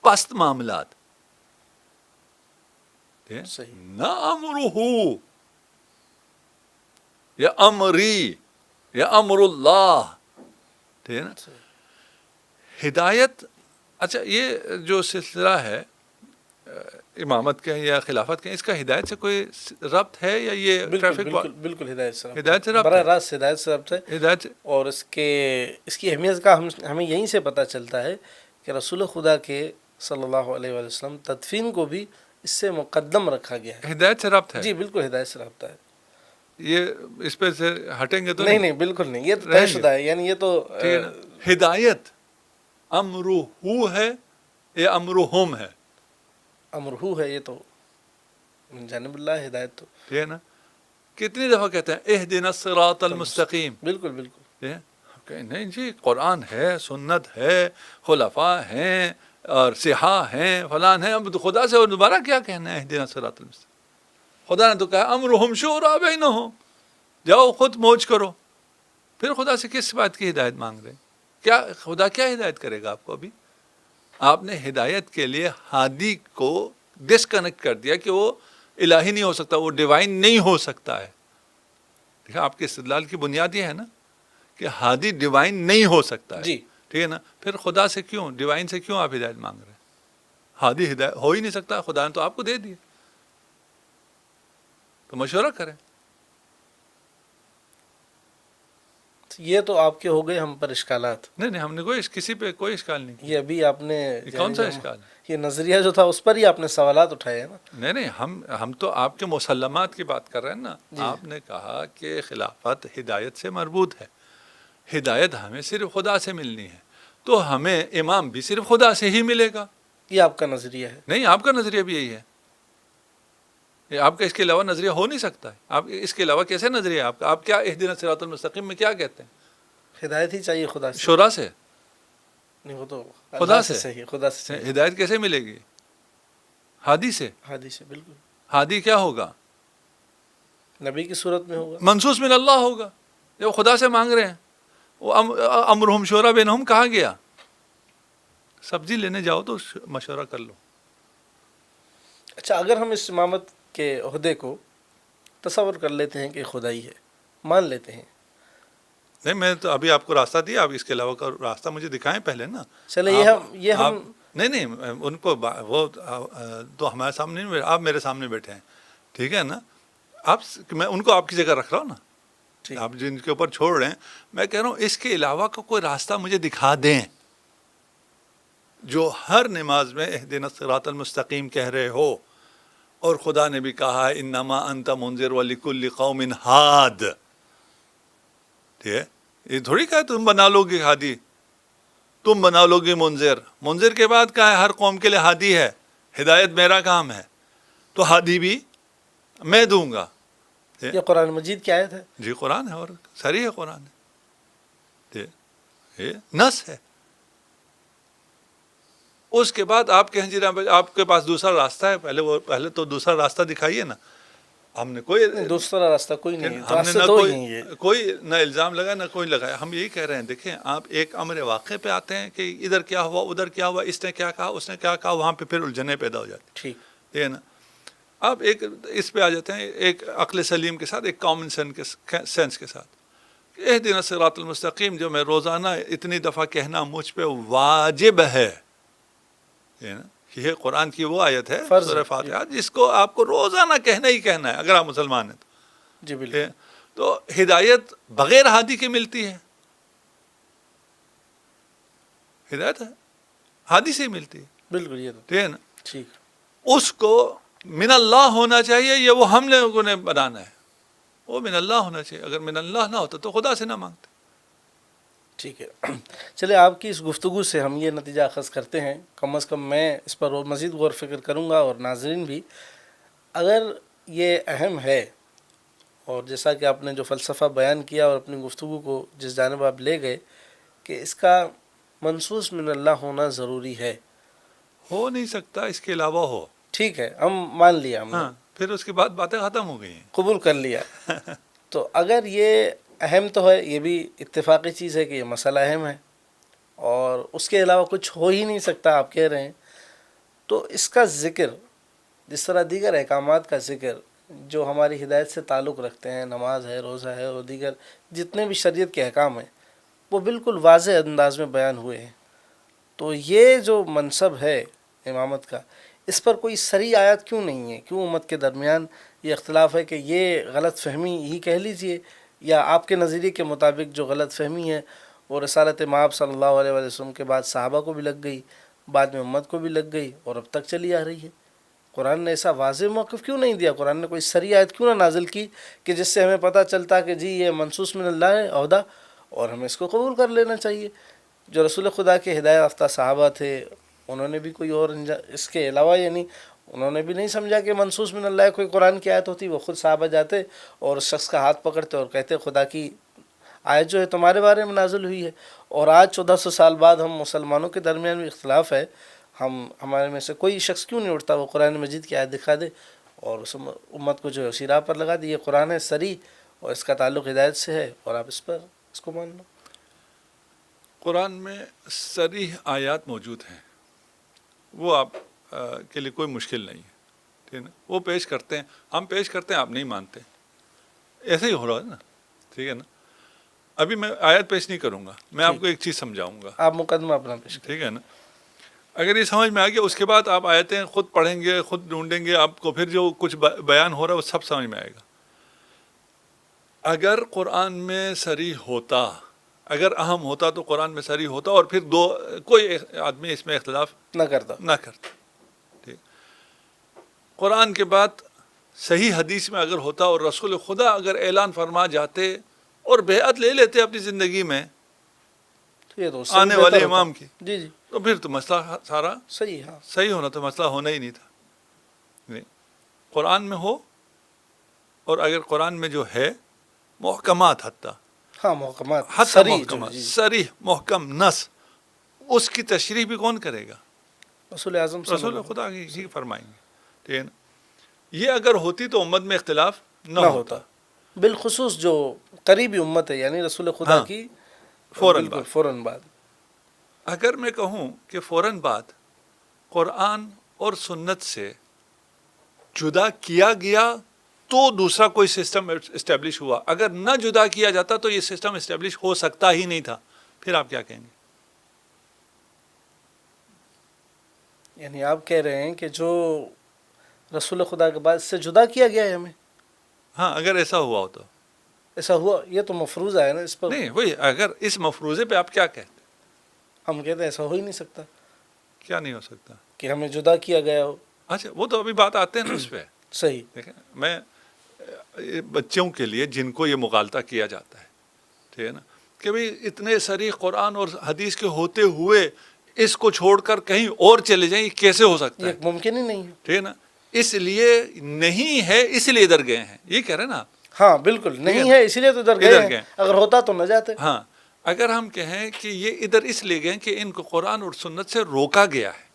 پست معاملات، صحیح، نہ امرہو یا امری یا امر اللہ، ٹھیک ہے نا؟ ہدایت، اچھا یہ جو سلسلہ ہے امامت کے یا خلافت کے، اس کا ہدایت سے کوئی ربط ہے یا یہ ٹریفک؟ بالکل ہدایت سے ہدایت سے ربط براہ ہے، راست ہدایت سے ربط ہے۔ ہدایت سے، اور اس کی اہمیت کا ہمیں یہیں سے پتہ چلتا ہے کہ رسول خدا کے صلی اللہ علیہ وآلہ وسلم تدفین کو بھی اس سے مقدم رکھا گیا ہے۔ ہدایت سے ربط ہے، جی بالکل ہدایت سے رابطہ ہے۔ یہ اس پہ سے ہٹیں گے تو نہیں بالکل نہیں، یہ تو طے شدہ ہے، یعنی یہ تو ٹھیک ہے نا؟ ہدایت امرہو ہے یا امرہم ہے؟ امرہو ہے، یہ تو من جانب اللہ ہدایت تو، ٹھیک ہے نا؟ کتنی دفعہ کہتے ہیں اہدنا الصراط المستقیم؟ بالکل نہیں جی، قرآن ہے، سنت ہے، خلفاء ہیں اور صحاح ہیں، فلان ہیں، اب خدا سے اور دوبارہ کیا کہنا ہے اہدنا الصراط المستقیم؟ خدا نے تو کہا امرہم شورا بینہم، جاؤ خود موج کرو۔ پھر خدا سے کس بات کی ہدایت مانگ رہے؟ کیا خدا کیا ہدایت کرے گا آپ کو؟ ابھی آپ نے ہدایت کے لیے ہادی کو ڈسکنیکٹ کر دیا کہ وہ الہی نہیں ہو سکتا، وہ ڈیوائن نہیں ہو سکتا ہے۔ دیکھا آپ کے استدلال کی بنیاد یہ ہے نا کہ ہادی ڈیوائن نہیں ہو سکتا ہے، جی ٹھیک ہے نا؟ پھر خدا سے کیوں، ڈیوائن سے کیوں آپ ہدایت مانگ رہے ہیں؟ ہادی ہدایت ہو ہی نہیں سکتا، خدا نے تو آپ کو دے دیا، تو مشورہ کریں۔ یہ تو آپ کے ہو گئے ہم پر اشکالات۔ نہیں ہم نے کسی پہ کوئی اشکال نہیں کیا۔ یہ ابھی آپ نے کون سا اشکال ہے؟ یہ نظریہ جو تھا اس پر ہی آپ نے سوالات اٹھائے ہیں نا۔ نہیں ہم تو آپ کے مسلمات کی بات کر رہے ہیں نا۔ آپ نے کہا کہ خلافت ہدایت سے مربوط ہے، ہدایت ہمیں صرف خدا سے ملنی ہے، تو ہمیں امام بھی صرف خدا سے ہی ملے گا۔ یہ آپ کا نظریہ ہے؟ نہیں، آپ کا نظریہ بھی یہی ہے، آپ کا اس کے علاوہ نظریہ ہو نہیں سکتا ہے۔ آپ اس کے علاوہ کیسے نظریہ ہے آپ کا؟ آپ کیا اہدنا الصراط المستقیم میں کیا کہتے ہیں؟ ہدایت ہی چاہیے خدا سے، شورا سے؟ نہیں، وہ تو خدا سے صحیح، خدا سے صحیح۔ ہدایت کیسے ملے گی؟ ہادی سے؟ ہادی سے، بالکل۔ ہادی کیا ہوگا؟ نبی کی صورت میں ہوگا، منصوص من اللہ ہوگا۔ جو خدا سے مانگ رہے ہیں، وہ امرہم شورا بینہم کہاں گیا؟ سبزی لینے جاؤ تو مشورہ کر لو۔ اچھا، اگر ہم اس امامت کے عہدے کو تصور کر لیتے ہیں کہ خدائی ہے، مان لیتے ہیں، نہیں میں تو ابھی آپ کو راستہ دیا، آپ اس کے علاوہ کا راستہ مجھے دکھائیں پہلے نا۔ چلے یہ ہم نہیں ان کو وہ تو ہمارے سامنے نہیں، آپ میرے سامنے بیٹھے ہیں، ٹھیک ہے نا؟ میں ان کو آپ کی جگہ رکھ رہا ہوں نا، آپ جن کے اوپر چھوڑ رہے ہیں، میں کہہ رہا ہوں اس کے علاوہ کا کوئی راستہ مجھے دکھا دیں جو ہر نماز میں اہدنا الصراط المستقیم کہہ رہے ہو، اور خدا نے بھی کہا ہے انما انت منذر ولکل قوم ہاد، ٹھیک ہے؟ یہ تھوڑی کہا تم بنا لو گے ہادی، تم بنا لو گے منذر۔ منذر کے بعد کہا ہے ہر قوم کے لیے ہادی ہے، ہدایت میرا کام ہے، تو ہادی بھی میں دوں گا۔ یہ قرآن مجید کی آیت ہے؟ جی قرآن ہے، اور صریح ہے قرآن ہے، یہ نص ہے۔ اس کے بعد آپ کہیں جی آپ کے پاس دوسرا راستہ ہے، پہلے تو دوسرا راستہ دکھائیے نا۔ ہم نے کوئی دوسرا راستہ کوئی نہیں ہے، ہم نے راستہ نہ تو یہی ہے۔ کوئی نہ الزام لگا نہ کوئی لگایا، ہم یہی کہہ رہے ہیں دیکھیں آپ ایک امر واقع پہ آتے ہیں کہ ادھر کیا ہوا ادھر کیا ہوا، اس نے کیا کہا اس نے کیا کہا، وہاں پہ پھر الجھنیں پیدا ہو جاتی ٹھیک ہے نا۔ آپ ایک اس پہ آ جاتے ہیں ایک عقل سلیم کے ساتھ، ایک کامن سینس کے ساتھ، اہدنا الصراط المستقیم جو میں روزانہ اتنی دفعہ کہنا مجھ پہ واجب ہے نا، یہ قرآن کی وہ آیت ہے سورہ فاتحہ جس کو آپ کو روزانہ کہنا ہی کہنا ہے اگر آپ مسلمان ہیں تو جی بالکل۔ تو ہدایت بغیر ہادی کے ملتی ہے، ہدایت ہادی سے ہی ملتی ہے، بالکل یہ ٹھیک ہے نا۔ ٹھیک، اس کو من اللہ ہونا چاہیے، یہ وہ ہم لوگوں نے بنانا ہے، وہ من اللہ ہونا چاہیے، اگر من اللہ نہ ہوتا تو خدا سے نہ مانگتے۔ ٹھیک ہے، چلے آپ کی اس گفتگو سے ہم یہ نتیجہ اخذ کرتے ہیں، کم از کم میں اس پر مزید غور فکر کروں گا اور ناظرین بھی، اگر یہ اہم ہے اور جیسا کہ آپ نے جو فلسفہ بیان کیا اور اپنی گفتگو کو جس جانب آپ لے گئے کہ اس کا منصوص من اللہ ہونا ضروری ہے، ہو نہیں سکتا اس کے علاوہ ہو، ٹھیک ہے ہم مان لیا، ہم نے ہاں پھر اس کے بعد باتیں ختم ہو گئی ہیں۔ قبول کر لیا، تو اگر یہ اہم تو ہے، یہ بھی اتفاقی چیز ہے کہ یہ مسئلہ اہم ہے اور اس کے علاوہ کچھ ہو ہی نہیں سکتا آپ کہہ رہے ہیں، تو اس کا ذکر جس طرح دیگر احکامات کا ذکر جو ہماری ہدایت سے تعلق رکھتے ہیں، نماز ہے، روزہ ہے اور دیگر جتنے بھی شریعت کے احکام ہیں، وہ بالکل واضح انداز میں بیان ہوئے ہیں، تو یہ جو منصب ہے امامت کا، اس پر کوئی صریح آیت کیوں نہیں ہے؟ کیوں امت کے درمیان یہ اختلاف ہے کہ یہ غلط فہمی ہی کہہ لیجئے، یا آپ کے نظریے کے مطابق جو غلط فہمی ہے وہ رسالت مآب صلی اللہ علیہ وسلم کے بعد صحابہ کو بھی لگ گئی، بعد میں امت کو بھی لگ گئی اور اب تک چلی آ رہی ہے؟ قرآن نے ایسا واضح موقف کیوں نہیں دیا؟ قرآن نے کوئی صریح آیت کیوں نہ نازل کی کہ جس سے ہمیں پتہ چلتا کہ جی یہ منصوص من اللہ ہے عہدہ اور ہمیں اس کو قبول کر لینا چاہیے؟ جو رسول خدا کے ہدایت یافتہ صحابہ تھے انہوں نے بھی کوئی اور اس کے علاوہ یعنی انہوں نے بھی نہیں سمجھا کہ منصوص من اللہ کوئی قرآن کی آیت ہوتی، وہ خود صحابہ جاتے اور اس شخص کا ہاتھ پکڑتے اور کہتے خدا کی آیت جو ہے تمہارے بارے میں نازل ہوئی ہے۔ اور آج 1400 سال بعد ہم مسلمانوں کے درمیان بھی اختلاف ہے، ہمارے میں سے کوئی شخص کیوں نہیں اٹھتا وہ قرآن مجید کی آیت دکھا دے اور اس امت کو جو ہے اسی راہ پر لگا دے، یہ قرآن ہے صریح اور اس کا تعلق ہدایت سے ہے اور آپ اس کو مان لو۔ قرآن میں صریح آیات موجود ہیں، وہ آپ کے لیے کوئی مشکل نہیں ہے، ٹھیک ہے نا، وہ پیش کرتے ہیں، ہم پیش کرتے ہیں، آپ نہیں مانتے، ایسے ہی ہو رہا ہے نا، ٹھیک ہے نا۔ ابھی میں آیت پیش نہیں کروں گا، میں آپ کو ایک چیز سمجھاؤں گا، آپ مقدمہ اپنا پیش کریں، ٹھیک ہے نا۔ اگر یہ سمجھ میں آ گیا اس کے بعد آپ آیتیں خود پڑھیں گے، خود ڈھونڈیں گے، آپ کو پھر جو کچھ بیان ہو رہا ہے وہ سب سمجھ میں آئے گا۔ اگر قرآن میں صریح ہوتا، اگر اہم ہوتا تو قرآن میں صریح ہوتا اور پھر کوئی آدمی اس میں اختلاف نہ کرتا۔ ٹھیک، قرآن کے بعد صحیح حدیث میں اگر ہوتا اور رسول خدا اگر اعلان فرما جاتے اور بیعت لے لیتے اپنی زندگی میں آنے والے امام کی، جی جی، تو پھر تو مسئلہ سارا صحیح، ہاں صحیح ہونا، تو مسئلہ ہونا ہی نہیں تھا۔ قرآن میں ہو اور اگر قرآن میں جو ہے محکمات، ہاں محکمات، محکمات صریح محکم نص، اس کی تشریح بھی کون کرے گا؟ رسول اعظم رسول خدا ہی فرمائیں گے، ٹھیک ہے نا۔ یہ اگر ہوتی تو امت میں اختلاف نہ ہوتا، بالخصوص جو قریبی امت ہے یعنی رسول خدا کی فوراً بعد۔ اگر میں کہوں کہ فوراً بعد قرآن اور سنت سے جدا کیا گیا تو دوسرا کوئی سسٹم اسٹیبلش ہوا، اگر نہ جدا کیا جاتا تو یہ سسٹم اسٹیبلش ہو سکتا ہی نہیں تھا، پھر آپ کیا کہیں گے؟ یعنی آپ کہہ رہے ہیں کہ جو رسول خدا کے بعد سے جدا کیا گیا ہے ہمیں، ہاں اگر ایسا ہوا ہو تو ایسا ہوا، یہ تو مفروضہ ہے نا، اس پر نہیں وہی، اگر اس مفروضے پہ آپ کیا کہتے؟ ہم کہتے ہیں ایسا ہو ہی نہیں سکتا، کیا نہیں ہو سکتا؟ کہ ہمیں جدا کیا گیا ہو۔ اچھا وہ تو ابھی بات آتے ہیں نا اس پہ، صحیح، دیکھیں میں بچوں کے لیے جن کو یہ مغالطہ کیا جاتا ہے، ٹھیک ہے نا، کہ بھئی اتنے صریح قرآن اور حدیث کے ہوتے ہوئے اس کو چھوڑ کر کہیں اور چلے جائیں، یہ کیسے ہو سکتا ہے؟ یہ ممکن ہی نہیں ہے، ٹھیک ہے نا، اس لیے نہیں ہے اس لیے ادھر گئے ہیں، یہ کہہ رہے ہیں نا آپ؟ ہاں بالکل نہیں ہے اسی لیے تو ادھر گئے ہیں، اگر ہوتا تو نہ جاتے۔ ہاں اگر ہم کہیں کہ یہ ادھر اس لیے گئے کہ ان کو قرآن اور سنت سے روکا گیا ہے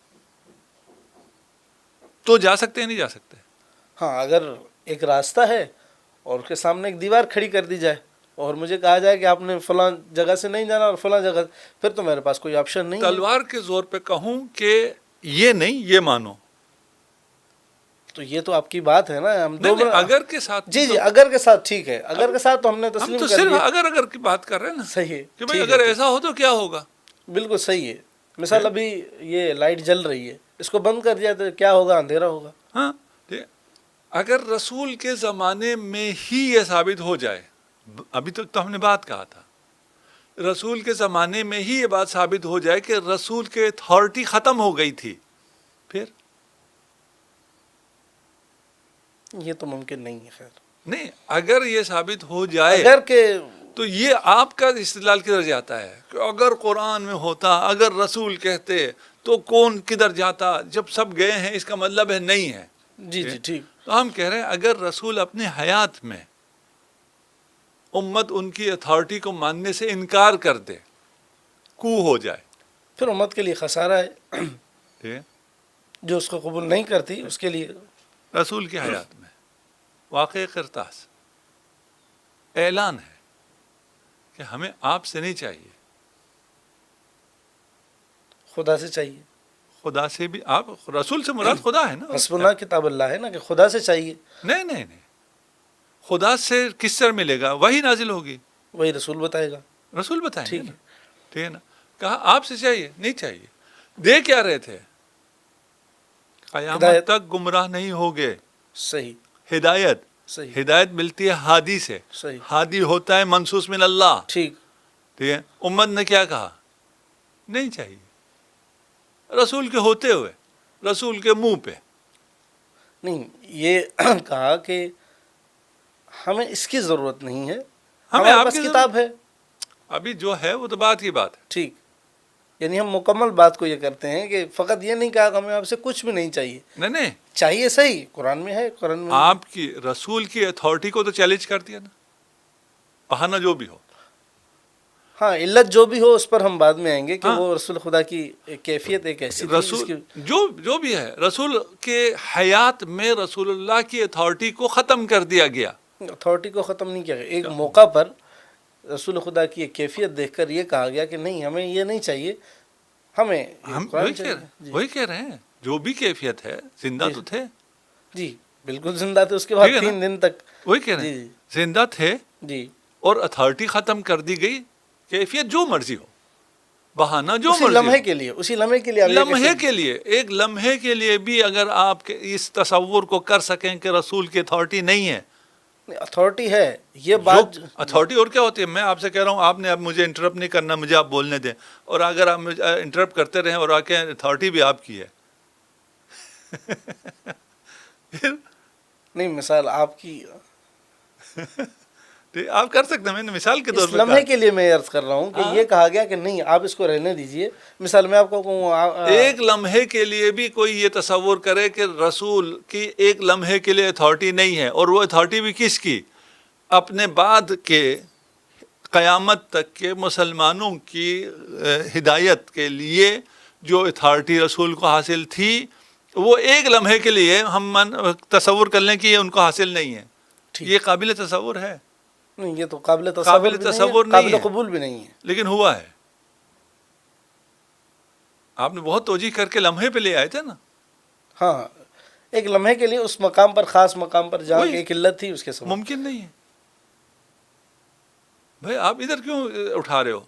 تو جا سکتے ہیں، نہیں جا سکتے؟ ہاں اگر ایک راستہ ہے اور اس کے سامنے ایک دیوار کھڑی کر دی جائے اور مجھے کہا جائے کہ آپ نے فلاں جگہ سے نہیں جانا اور فلاں جگہ، پھر تو میرے پاس کوئی آپشن نہیں ہے۔ تلوار کے زور پہ کہوں کہ یہ نہیں یہ مانو، تو یہ تو آپ کی بات ہے نا، ہم دو نہیں اگر کے ساتھ، جی جی اگر کے ساتھ ٹھیک ہے، اگر کے ساتھ تو ہم نے ہم تسلیم تو کر صرف لیا، اگر کی بات کر رہے ہیں نا، صحیح ہے کہ بھائی ٹھیک اگر ہے، ایسا ہو تو کیا ہوگا؟ بالکل صحیح ہے۔ مثال ابھی یہ لائٹ جل رہی ہے، اس کو بند کر دیا تو کیا ہوگا؟ اندھیرا ہوگا۔ ہاں، اگر رسول کے زمانے میں ہی یہ ثابت ہو جائے، ابھی تک تو ہم نے بات کہا تھا، رسول کے زمانے میں ہی یہ بات ثابت ہو جائے کہ رسول کے اتھارٹی ختم ہو گئی تھی، پھر یہ تو ممکن نہیں ہے۔ خیر نہیں، اگر یہ ثابت ہو جائے اگر کہ تو یہ آپ کا استدلال کدھر جاتا ہے کہ اگر قرآن میں ہوتا، اگر رسول کہتے تو کون کدھر جاتا؟ جب سب گئے ہیں اس کا مطلب ہے نہیں ہے۔ جی جی ٹھیک، تو ہم کہہ رہے ہیں اگر رسول اپنے حیات میں امت ان کی اتھارٹی کو ماننے سے انکار کر دے، کو ہو جائے، پھر امت کے لیے خسارہ ہے، ٹھیک ہے؟ جو اس کو قبول نہیں کرتی اس کے لیے۔ رسول کی حیات میں واقع کرتاس اعلان ہے کہ ہمیں آپ سے نہیں چاہیے، خدا سے چاہیے۔ خدا سے بھی، آپ رسول سے مراد خدا ہے نا، حسبنا کتاب اللہ ہے نا، کہ خدا سے چاہیے۔ نہیں نہیں نہیں، خدا سے کس طرح ملے گا؟ وہی نازل ہوگی، وہی رسول بتائے گا۔ رسول بتائیں گے ٹھیک نا، ہے، ٹھیک ہے نا۔ کہا آپ سے چاہیے؟ نہیں چاہیے۔ دے کیا رہے تھے؟ قیامت ہدایت۔ تک گمراہ نہیں ہوگے، صحیح ہدایت۔ صحیح ہدایت ملتی ہے ہادی سے، صحیح ہادی ہوتا ہے منصوص من اللہ، ٹھیک۔ ٹھیک ہے۔ امت نے کیا کہا؟ نہیں چاہیے، رسول کے ہوتے ہوئے، رسول کے منہ پہ۔ نہیں، یہ کہا کہ ہمیں اس کی ضرورت نہیں ہے، ہمیں ہمارے آپ پاس کی کتاب ہے۔ ابھی جو ہے وہ تو بات کی بات ہے، ٹھیک، یعنی ہم مکمل بات کو یہ کرتے ہیں کہ فقط یہ نہیں کہا کہ ہمیں آپ سے کچھ بھی نہیں چاہیے، نہیں نہیں، چاہیے صحیح، قرآن میں ہے، قرآن میں آپ کی رسول کی اتھارٹی کو تو چیلنج کر دیا نا، بہانہ جو بھی ہو۔ ہاں، علت جو بھی ہو اس پر ہم بعد میں آئیں گے کہ ہاں، وہ رسول خدا کی ایک کیفیت ایک ایسی تھی جس رسول کی جو بھی ہے، رسول کے حیات میں رسول اللہ کی اتھارٹی کو ختم کر دیا گیا۔ اتھارٹی کو ختم نہیں کیا گیا۔ ایک موقع پر رسول خدا کی ایک کیفیت دیکھ کر یہ کہا گیا کہ نہیں، ہمیں یہ نہیں چاہیے، ہمیں ہم قرآن چاہیے۔ جی وہی کہہ رہے ہیں، جو بھی کیفیت ہے، زندہ جی تو تھے، جی بالکل زندہ تھے، اس کے بعد ٹھیک ہے نا؟ 3 دن تک وہی کہہ رہے ہیں، جی زندہ تھے جی اور اتھارٹی ختم کر دی گئی، کیفیت جو مرضی ہو، بہانہ جو اسی مرضی لمحے ہو، کے لیے، اسی لمحے کے لیے آپ یہ کہہ لمحے سکتے کے لیے، ایک لمحے کے لیے بھی اگر آپ کے اس تصور کو کر سکیں کہ رسول کی اتھارٹی نہیں ہے، ہیں اتھارٹی ہے، یہ جو بات اتھارٹی اور کیا ہوتی ہے؟ میں آپ سے کہہ رہا ہوں، آپ نے اب مجھے انٹرپٹ نہیں کرنا، مجھے آپ بولنے دیں، اور اگر آپ مجھے انٹرپٹ کرتے رہیں اور آ کے اتھارٹی بھی آپ کی ہے، پھر نہیں، مثال آپ کی آپ کر سکتے ہیں، میں نے مثال کے طور اس پہ لمحے کہا۔ کے لیے میں عرض کر رہا ہوں کہ یہ کہا گیا کہ نہیں، آپ اس کو رہنے دیجئے۔ مثال میں آپ کو کہوں ایک لمحے کے لیے بھی کوئی یہ تصور کرے کہ رسول کی ایک لمحے کے لیے اتھارٹی نہیں ہے، اور وہ اتھارٹی بھی کس کی؟ اپنے بعد کے قیامت تک کے مسلمانوں کی ہدایت کے لیے جو اتھارٹی رسول کو حاصل تھی، وہ ایک لمحے کے لیے ہم تصور کر لیں کہ یہ ان کو حاصل نہیں ہے، ٹھیک، یہ قابل تصور ہے؟ نہیں، یہ تو قابل قابل تصور تصور بھی نہیں ہے، نہیں قابل ہے، قبول بھی نہیں ہے۔ لیکن ہوا ہے۔ آپ نے بہت توجہ کر کے لمحے پہ لے آئے تھے نا، ہاں، ایک لمحے کے لیے اس مقام پر، خاص مقام پر جہاں وہی کی ایک علت تھی، اس کے سبب ممکن نہیں ہے۔ بھائی آپ ادھر کیوں اٹھا رہے ہو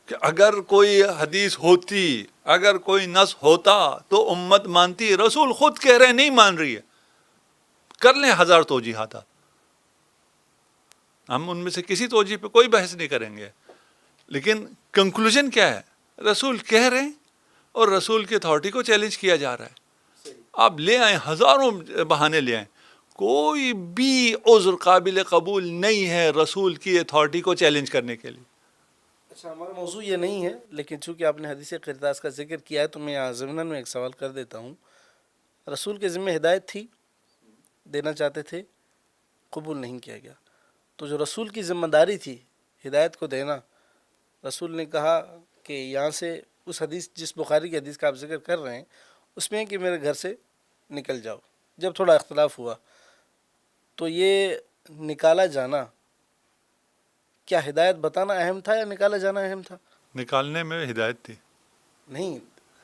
کہ اگر کوئی حدیث ہوتی، اگر کوئی نص ہوتا تو امت مانتی؟ رسول خود کہہ رہے ہیں نہیں مان رہی ہے، کر لیں 1000 توجیحات، ہم ان میں سے کسی توجیح پہ کوئی بحث نہیں کریں گے، لیکن کنکلوژن کیا ہے؟ رسول کہہ رہے ہیں اور رسول کی اتھارٹی کو چیلنج کیا جا رہا ہے۔ آپ لے آئیں، ہزاروں بہانے لے آئیں، کوئی بھی عذر قابل قبول نہیں ہے رسول کی اتھارٹی کو چیلنج کرنے کے لیے۔ اچھا، ہمارا موضوع یہ نہیں ہے، لیکن چونکہ آپ نے حدیث قرطاس کا ذکر کیا ہے تو میں یہاں ضمناً میں ایک سوال کر دیتا ہوں۔ رسول کے ذمہ ہدایت تھی، دینا چاہتے تھے، قبول نہیں کیا گیا، تو جو رسول کی ذمہ داری تھی ہدایت کو دینا، رسول نے کہا کہ یہاں سے اس حدیث، جس بخاری کی حدیث کا آپ ذکر کر رہے ہیں، اس میں کہ میرے گھر سے نکل جاؤ۔ جب تھوڑا اختلاف ہوا تو یہ نکالا جانا کیا ہدایت بتانا اہم تھا یا نکالا جانا اہم تھا؟ نکالنے میں ہدایت تھی. نہیں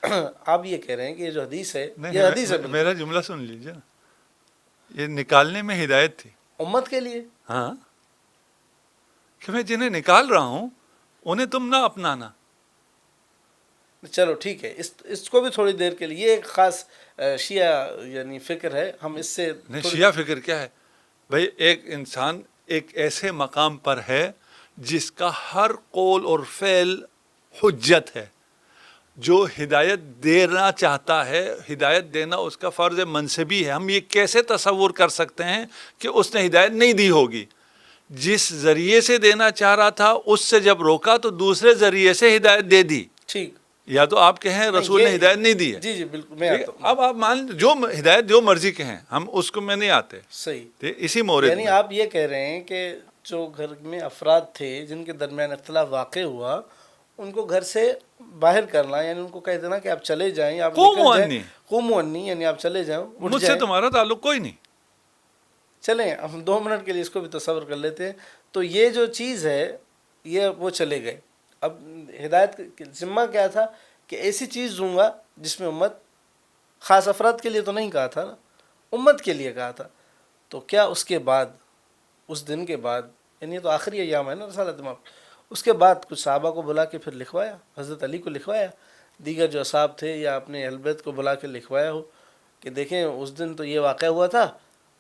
آپ یہ کہہ رہے ہیں کہ یہ جو حدیث ہے یہ حدیث ہے میرا جملہ سن لیجیے نا, یہ نکالنے میں ہدایت تھی امت کے لیے. ہاں, کہ میں جنہیں نکال رہا ہوں انہیں تم نہ اپنانا. چلو ٹھیک ہے, اس کو بھی تھوڑی دیر کے لیے, یہ ایک خاص شیعہ یعنی فکر ہے, ہم اس سے نہیں, شیعہ فکر کیا ہے بھائی؟ ایک انسان ایک ایسے مقام پر ہے جس کا ہر قول اور فعل حجت ہے. جو ہدایت دینا چاہتا ہے, ہدایت دینا اس کا فرض منصبی ہے. ہم یہ کیسے تصور کر سکتے ہیں کہ اس نے ہدایت نہیں دی ہوگی؟ جس ذریعے سے دینا چاہ رہا تھا اس سے جب روکا تو دوسرے ذریعے سے ہدایت دے دی. ٹھیک, یا تو آپ کہیں رسول نے ہدایت نہیں دی ہے. جی جی بالکل, میں آتا ہوں. اب آپ مان جو ہدایت جو مرضی کہیں, ہم اس کو میں نہیں آتے. صحیح, اسی مورد یعنی آپ یہ کہہ رہے ہیں کہ جو گھر میں افراد تھے جن کے درمیان اختلاف واقع ہوا, ان کو گھر سے باہر کرنا, یعنی ان کو کہہ دینا کہ آپ چلے جائیں, آپ قوموا انی, یعنی آپ چلے جائیں, مجھ سے تمہارا تعلق کوئی نہیں, چلیں. ہم 2 منٹ کے لیے اس کو بھی تصور کر لیتے ہیں. تو یہ جو چیز ہے یہ وہ چلے گئے. اب ہدایت ذمہ کیا تھا کہ ایسی چیز دوں گا جس میں امت, خاص افراد کے لیے تو نہیں کہا تھا نا, امت کے لیے کہا تھا. تو کیا اس کے بعد, اس دن کے بعد, یعنی تو آخری ایام ہے نا رسالت میں, اس کے بعد کچھ صحابہ کو بلا کے پھر لکھوایا, حضرت علی کو لکھوایا, دیگر جو اصحاب تھے یا اپنے اہل بیت کو بلا کے لکھوایا ہو کہ دیکھیں اس دن تو یہ واقعہ ہوا تھا,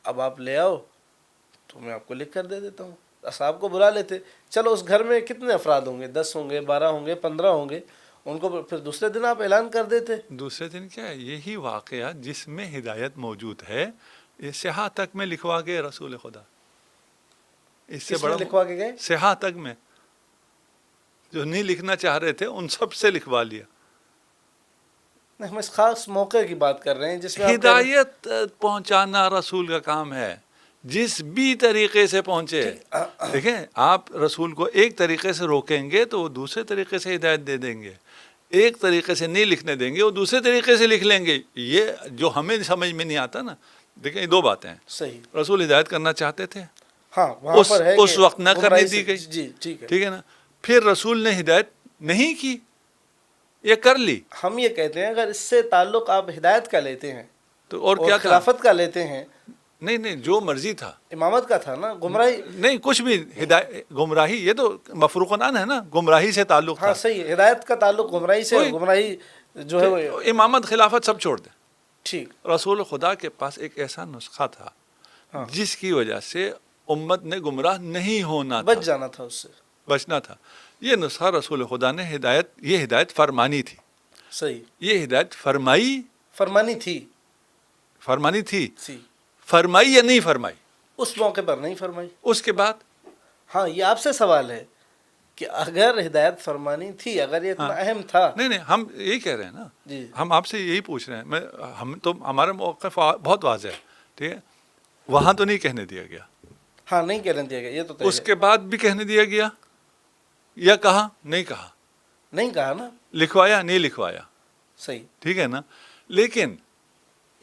اب آپ لے آؤ تو میں آپ کو لکھ کر دے دیتا ہوں. اصحاب کو بلا لیتے, چلو اس گھر میں کتنے افراد ہوں گے, 10 ہوں گے, 12 ہوں گے, 15 ہوں گے, ان کو پھر دوسرے دن آپ اعلان کر دیتے. دوسرے دن کیا ہے, یہی واقعہ جس میں ہدایت موجود ہے, یہ سیاح تک میں لکھوا گئے رسول خدا. اس سے بڑا لکھوا کے گئے سیاح تک میں, جو نہیں لکھنا چاہ رہے تھے ان سب سے لکھوا لیا. ہم اس خاص موقع کی بات کر رہے ہیں جس میں ہدایت پہنچانا رسول کا کام ہے, جس بھی طریقے سے پہنچے. دیکھیں, آپ رسول کو ایک طریقے سے روکیں گے تو وہ دوسرے طریقے سے ہدایت دے دیں گے, ایک طریقے سے نہیں لکھنے دیں گے وہ دوسرے طریقے سے لکھ لیں گے. یہ جو ہمیں سمجھ میں نہیں آتا نا. دیکھیں, 2 باتیں ہیں. صحیح, رسول ہدایت کرنا چاہتے تھے, ہاں وہاں پر ہے اس وقت نہ کرنے دی گئی. جی ٹھیک ہے, ٹھیک ہے نا. پھر رسول نے ہدایت نہیں کی, یہ کر لی. ہم یہ کہتے ہیں اگر اس سے تعلق آپ ہدایت کا لیتے ہیں تو اور کیا, خلافت کا لیتے ہیں. نہیں, جو مرضی تھا, امامت کا تھا نا, گمراہی نہیں کچھ بھی. ہدایت گمراہی یہ تو مفروقان ہے نا, گمراہی سے تعلق تھا. ہاں صحیح, ہدایت کا تعلق گمراہی سے, گمراہی جو ہے وہ امامت خلافت سب چھوڑ دیں. ٹھیک, رسول خدا کے پاس ایک ایسا نسخہ تھا جس کی وجہ سے امت نے گمراہ نہیں ہونا تھا, بچ جانا تھا, اس سے بچنا تھا. یہ نسخہ رسول خدا نے یہ ہدایت فرمانی تھی. صحیح, یہ ہدایت فرمانی تھی, فرمائی یا نہیں فرمائی؟ اس موقع پر نہیں فرمائی. اس کے بعد ہاں یہ آپ سے سوال ہے کہ اگر ہدایت فرمانی تھی, اگر یہ اتنا اہم تھا. نہیں, ہم یہی کہہ رہے ہیں نا, جی ہم آپ سے یہی پوچھ رہے ہیں. ہم تو ہمارا موقف بہت واضح ہے, ٹھیک ہے. وہاں تو نہیں کہنے دیا گیا, ہاں نہیں کہنے دیا گیا, یہ تو اس کے بعد بھی کہنے دیا گیا یا کہا نہیں کہا نا, لکھوایا نہیں لکھوایا. صحیح, ٹھیک ہے نا. لیکن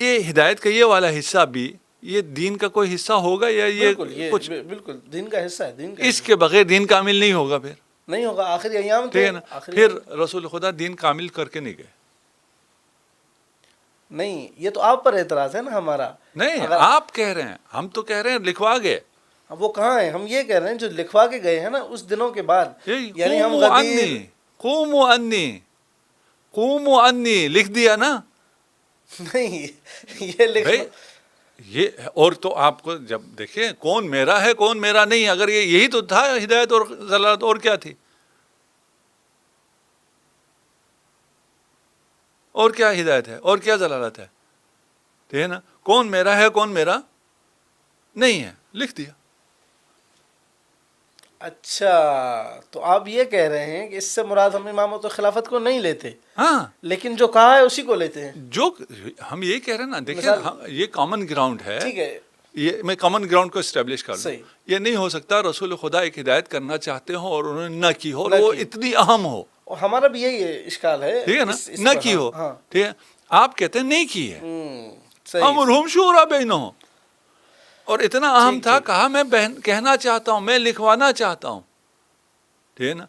یہ ہدایت کا یہ والا حصہ بھی یہ دین کا کوئی حصہ ہوگا یا یہ کچھ بالکل دین کا حصہ ہے. دین کا اس کے بغیر دین کامل نہیں ہوگا. پھر نہیں ہوگا, آخری ایام ٹھیک ہے نا. پھر رسول خدا دین کامل کر کے نہیں گئے. نہیں, یہ تو آپ پر اعتراض ہے نا ہمارا. نہیں, آپ کہہ رہے ہیں, ہم تو کہہ رہے ہیں لکھوا گئے. وہ کہاں ہیں؟ ہم یہ کہہ رہے ہیں جو لکھوا کے گئے ہیں نا اس دنوں کے بعد, یعنی ہم قوموا انی لکھ دیا نا. نہیں یہ یہ اور تو آپ کو جب دیکھیں کون میرا ہے کون میرا نہیں, اگر یہی تو تھا ہدایت اور ضلالت, اور کیا تھی, اور کیا ہدایت ہے اور کیا ضلالت ہے. ٹھیک ہے نا. کون میرا ہے کون میرا نہیں ہے, لکھ دیا. اچھا, تو آپ یہ کہہ رہے ہیں کہ اس سے مراد ہم امامت و خلافت کو نہیں لیتے, ہاں, لیکن جو کہا ہے اسی کو لیتے ہیں. جو ہم یہ کہہ رہے ہیں نا, دیکھیں یہ کامن گراؤنڈ ہے. ٹھیک ہے, یہ میں کامن گراؤنڈ کو اسٹیبلش کر لوں. صحیح, یہ نہیں ہو سکتا رسول خدا ایک ہدایت کرنا چاہتے ہوں اور انہوں نے نہ کی ہو, اور وہ اتنی اہم ہو. اور ہمارا بھی یہی اشکال ہے, ٹھیک ہے نا, نہ کی ہو. ٹھیک ہے, آپ کہتے ہیں نہیں کی ہے. امرہم شورا بینہم, اور اتنا اہم تھا, کہا میں کہنا چاہتا ہوں, میں لکھوانا چاہتا ہوں, ٹھیک ہے نا.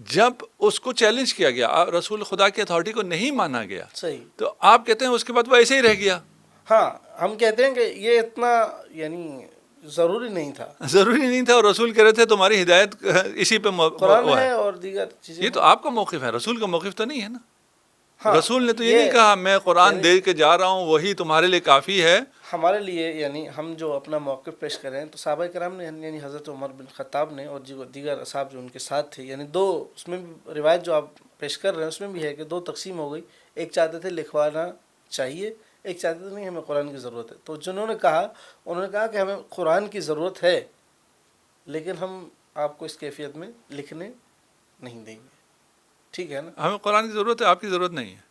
جب اس کو چیلنج کیا گیا, رسول خدا کی اتھارٹی کو نہیں مانا گیا, صحیح, تو آپ کہتے ہیں اس کے بعد وہ ایسے ہی رہ گیا. ہاں, ہم کہتے ہیں کہ یہ اتنا یعنی ضروری نہیں تھا, ضروری نہیں تھا, اور رسول کہہ رہے تھے تمہاری ہدایت اسی پہ قرآن ہے اور دیگر چیزیں. یہ تو آپ کا موقف ہے, رسول کا موقف تو نہیں ہے نا. ہاں, رسول نے تو یہ نہیں کہا میں قرآن دے کے جا رہا ہوں وہی تمہارے لیے کافی ہے. ہمارے لیے یعنی ہم جو اپنا موقف پیش کریں تو صحابہ کرام نے یعنی حضرت عمر بن خطاب نے اور دیگر اصحاب جو ان کے ساتھ تھے, یعنی دو, اس میں بھی روایت جو آپ پیش کر رہے ہیں اس میں بھی ہے کہ دو تقسیم ہو گئی. ایک چاہتے تھے لکھوانا چاہیے, ایک چاہتے تھے نہیں ہمیں قرآن کی ضرورت ہے. تو جنہوں نے کہا, انہوں نے کہا کہ ہمیں قرآن کی ضرورت ہے لیکن ہم آپ کو اس کیفیت میں لکھنے نہیں دیں گے. ٹھیک ہے نا, ہمیں قرآن کی ضرورت ہے, آپ کی ضرورت نہیں ہے.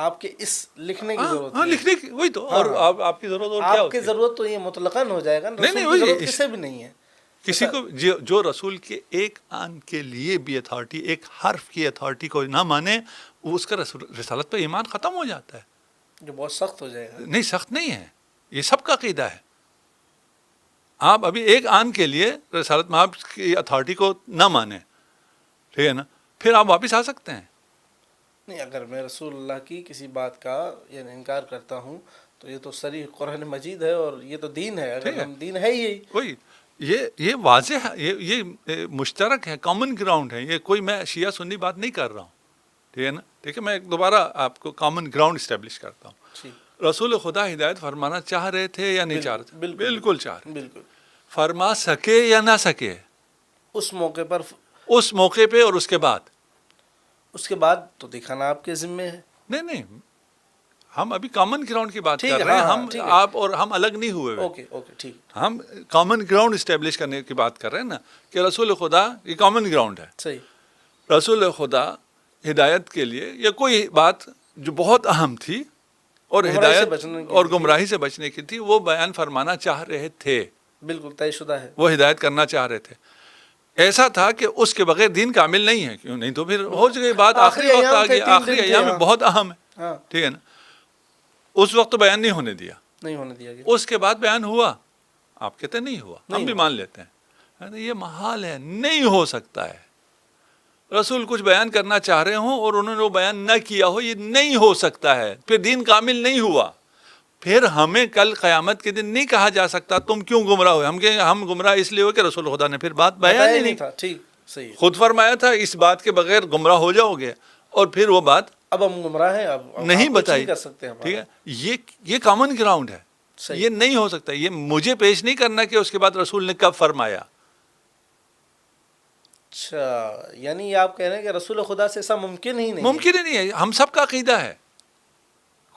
آپ کے اس لکھنے کی ضرورت ہاں, لکھنے کی وہی تو, اور آپ کی ضرورت, اور کیا آپ کی ضرورت تو یہ مطلقاً ہو جائے گا, نہیں, کسی بھی نہیں ہے. کسی کو جو رسول کے ایک آن کے لیے بھی اتھارٹی, ایک حرف کی اتھارٹی کو نہ مانے, وہ اس کا رسالت پہ ایمان ختم ہو جاتا ہے, جو بہت سخت ہو جائے گا. نہیں, سخت نہیں ہے, یہ سب کا عقیدہ ہے. آپ ابھی ایک آن کے لیے رسالت محب کی اتھارٹی کو نہ مانیں, ٹھیک ہے نا, پھر آپ واپس آ سکتے ہیں. نہیں, اگر میں رسول اللہ کی کسی بات کا یعنی انکار کرتا ہوں تو یہ تو صریح قرآن مجید ہے اور یہ تو دین ہے. اگر ہم دین ہے ہی وہی, یہ واضح ہے, یہ مشترک ہے, کامن گراؤنڈ ہے. یہ کوئی میں شیعہ سنی بات نہیں کر رہا ہوں, ٹھیک ہے نا. ٹھیک ہے, میں دوبارہ آپ کو کامن گراؤنڈ اسٹیبلش کرتا ہوں. رسول خدا ہدایت فرمانا چاہ رہے تھے یا نہیں چاہ رہے تھے؟ بالکل چاہ رہے, بالکل. فرما سکے یا نہ سکے اس موقع پر, اس موقع پہ اور اس کے بعد تو دکھانا آپ کے ذمے ہے. نہیں, ہم ابھی کامن گراؤنڈ کی بات کر رہے ہیں. ہم آپ اور ہم الگ نہیں ہوئے. اوکے, ٹھیک. ہم کامن گراؤنڈ اسٹیبلش کرنے کی بات کر رہے ہیں نا, کہ رسول خدا یہ کامن گراؤنڈ ہے. صحیح. رسول خدا ہدایت کے لیے یا کوئی بات جو بہت اہم تھی اور ہدایت اور گمراہی سے بچنے کی تھی, وہ بیان فرمانا چاہ رہے تھے. بالکل طے شدہ ہے, وہ ہدایت کرنا چاہ رہے تھے. ایسا تھا کہ اس کے بغیر دین کامل نہیں ہے. کیوں نہیں, تو پھر ہو گئی بات, آخری وقت آ گیا, آخری ایام میں بہت اہم ہے, ٹھیک ہے نا. اس وقت تو بیان نہیں ہونے دیا گیا. اس کے بعد بیان ہوا. آپ کہتے نہیں ہوا, ہم بھی مان لیتے ہیں. یہ محال ہے, نہیں ہو سکتا ہے. رسول کچھ بیان کرنا چاہ رہے ہوں اور انہوں نے وہ بیان نہ کیا ہو, یہ نہیں ہو سکتا ہے. پھر دین کامل نہیں ہوا. پھر ہمیں کل قیامت کے دن نہیں کہا جا سکتا تم کیوں گمراہ ہوئے. ہم کہیں ہم گمراہ اس لیے ہوئے کہ رسول خدا نے پھر بات بیان ہی نہیں. ٹھیک, صحیح. خود فرمایا تھا اس بات کے بغیر گمراہ ہو جاؤ گے, اور پھر وہ بات اب ہم گمراہ ہیں, اب نہیں بتائی کر سکتے ہیں. ٹھیک ہے, یہ کامن گراؤنڈ ہے. یہ نہیں ہو سکتا. یہ مجھے پیش نہیں کرنا کہ اس کے بعد رسول نے کب فرمایا. اچھا, یعنی یہ آپ کہہ رہے ہیں کہ رسول خدا سے ایسا ممکن ہی نہیں. ممکن ہی نہیں ہے. ہم سب کا عقیدہ ہے,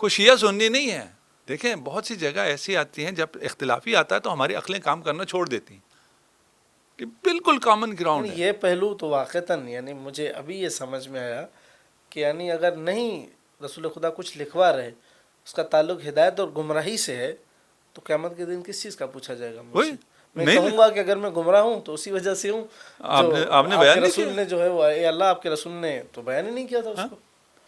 کوئی شیعہ سنی نہیں ہے. دیکھیں بہت سی جگہ ایسی آتی ہیں جب اختلافی آتا ہے تو ہماری عقلیں کام کرنا چھوڑ دیتی ہیں. کہ بالکل کامن گراؤنڈ ہے. یہ پہلو تو واقعتاً یعنی مجھے ابھی یہ سمجھ میں آیا کہ یعنی اگر نہیں رسول خدا کچھ لکھوا رہے, اس کا تعلق ہدایت اور گمراہی سے ہے, تو قیامت کے دن کس چیز کا پوچھا جائے گا مجھ سے؟ میں کہوں گا کہ اگر میں گمراہ ہوں تو اسی وجہ سے ہوں. آپ نے بیان رسول نے جو ہے وہ اللہ آپ کے رسول نے تو بیان ہی نہیں کیا تھا اس کو.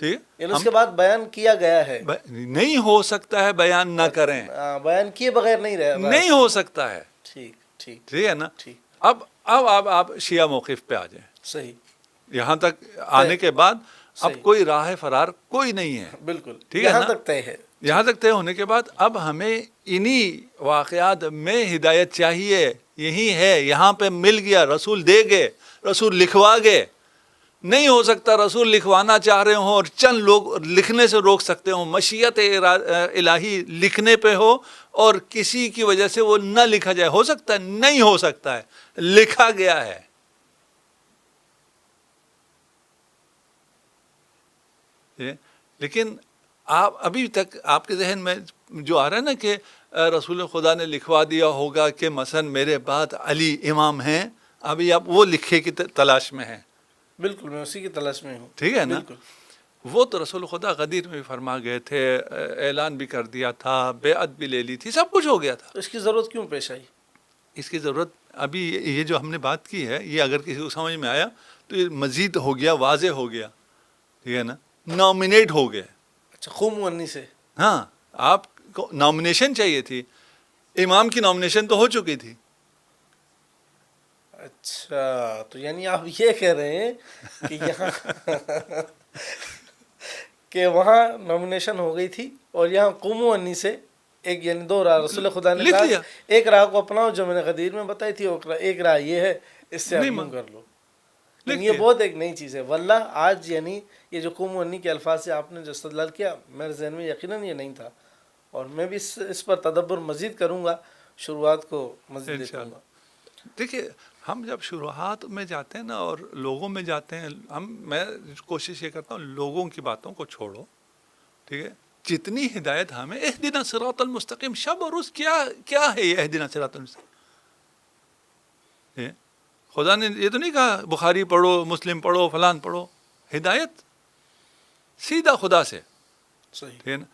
ٹھیک, یعنی اس کے بعد بیان کیا گیا ہے. نہیں ہو سکتا ہے بیان نہ کریں. بیان کیے بغیر نہیں رہے, نہیں ہو سکتا ہے. ٹھیک ہے نا. اب آپ شیعہ موقف پہ آ جائیں. صحیح. یہاں تک آنے کے بعد اب کوئی راہ فرار کوئی نہیں ہے. بالکل, ٹھیک ہے, یہاں تک طے ہے. یہاں تک طے ہونے کے بعد اب ہمیں انہی واقعات میں ہدایت چاہیے. یہی ہے, یہاں پہ مل گیا, رسول دے گئے, رسول لکھوا گئے. نہیں ہو سکتا رسول لکھوانا چاہ رہے ہوں اور چند لوگ لکھنے سے روک سکتے ہوں, مشیت الہی لکھنے پہ ہو اور کسی کی وجہ سے وہ نہ لکھا جائے. ہو سکتا ہے؟ نہیں ہو سکتا ہے. لکھا گیا ہے. لیکن آپ ابھی تک آپ کے ذہن میں جو آ رہا ہے نا کہ رسول خدا نے لکھوا دیا ہوگا کہ مثلا میرے بعد علی امام ہیں, ابھی آپ وہ لکھے کی تلاش میں ہیں. بالکل, میں اسی کی تلاش میں ہوں. ٹھیک ہے نا. وہ تو رسول خدا غدیر میں بھی فرما گئے تھے, اعلان بھی کر دیا تھا, بیعت بھی لے لی تھی, سب کچھ ہو گیا تھا. تو اس کی ضرورت کیوں پیش آئی؟ اس کی ضرورت ابھی یہ جو ہم نے بات کی ہے, یہ اگر کسی کو سمجھ میں آیا تو یہ مزید ہو گیا, واضح ہو گیا. ٹھیک ہے نا, نامنیٹ ہو گئے. اچھا, خوب منی سے. ہاں, آپ کو نامنیشن چاہیے تھی. امام کی نامنیشن تو ہو چکی تھی. اچھا تو یعنی آپ یہ کہہ رہے ہیں کہ یہاں کہ وہاں نامنیشن ہو گئی تھی اور یہاں قوموا انی سے ایک یعنی دو راہ رسول خدا نے لکھ کہا لیا. ایک راہ کو اپناؤ جو میں نے غدیر میں بتائی تھی، ایک راہ یہ ہے، اس سے آپ نہیں یوں کر لو. لکھ یہ دیا. بہت ایک نئی چیز ہے واللہ. آج یعنی یہ جو قوموا انی کے الفاظ سے آپ نے جو استدلال کیا، میرے ذہن میں یقیناً یہ نہیں تھا، اور میں بھی اس پر تدبر مزید کروں گا، شروعات کو مزید دیکھوں گا. دیکھیے ہم جب شروحات میں جاتے ہیں نا اور لوگوں میں جاتے ہیں، میں کوشش یہ کرتا ہوں لوگوں کی باتوں کو چھوڑو، ٹھیک ہے. جتنی ہدایت ہمیں اہدنا صراط المستقیم، شب اور روز کیا ہے یہ اہدنا صراط المستقیم؟ خدا نے یہ تو نہیں کہا بخاری پڑھو، مسلم پڑھو، فلان پڑھو. ہدایت سیدھا خدا سے، صحیح. ٹھیک ہے نا.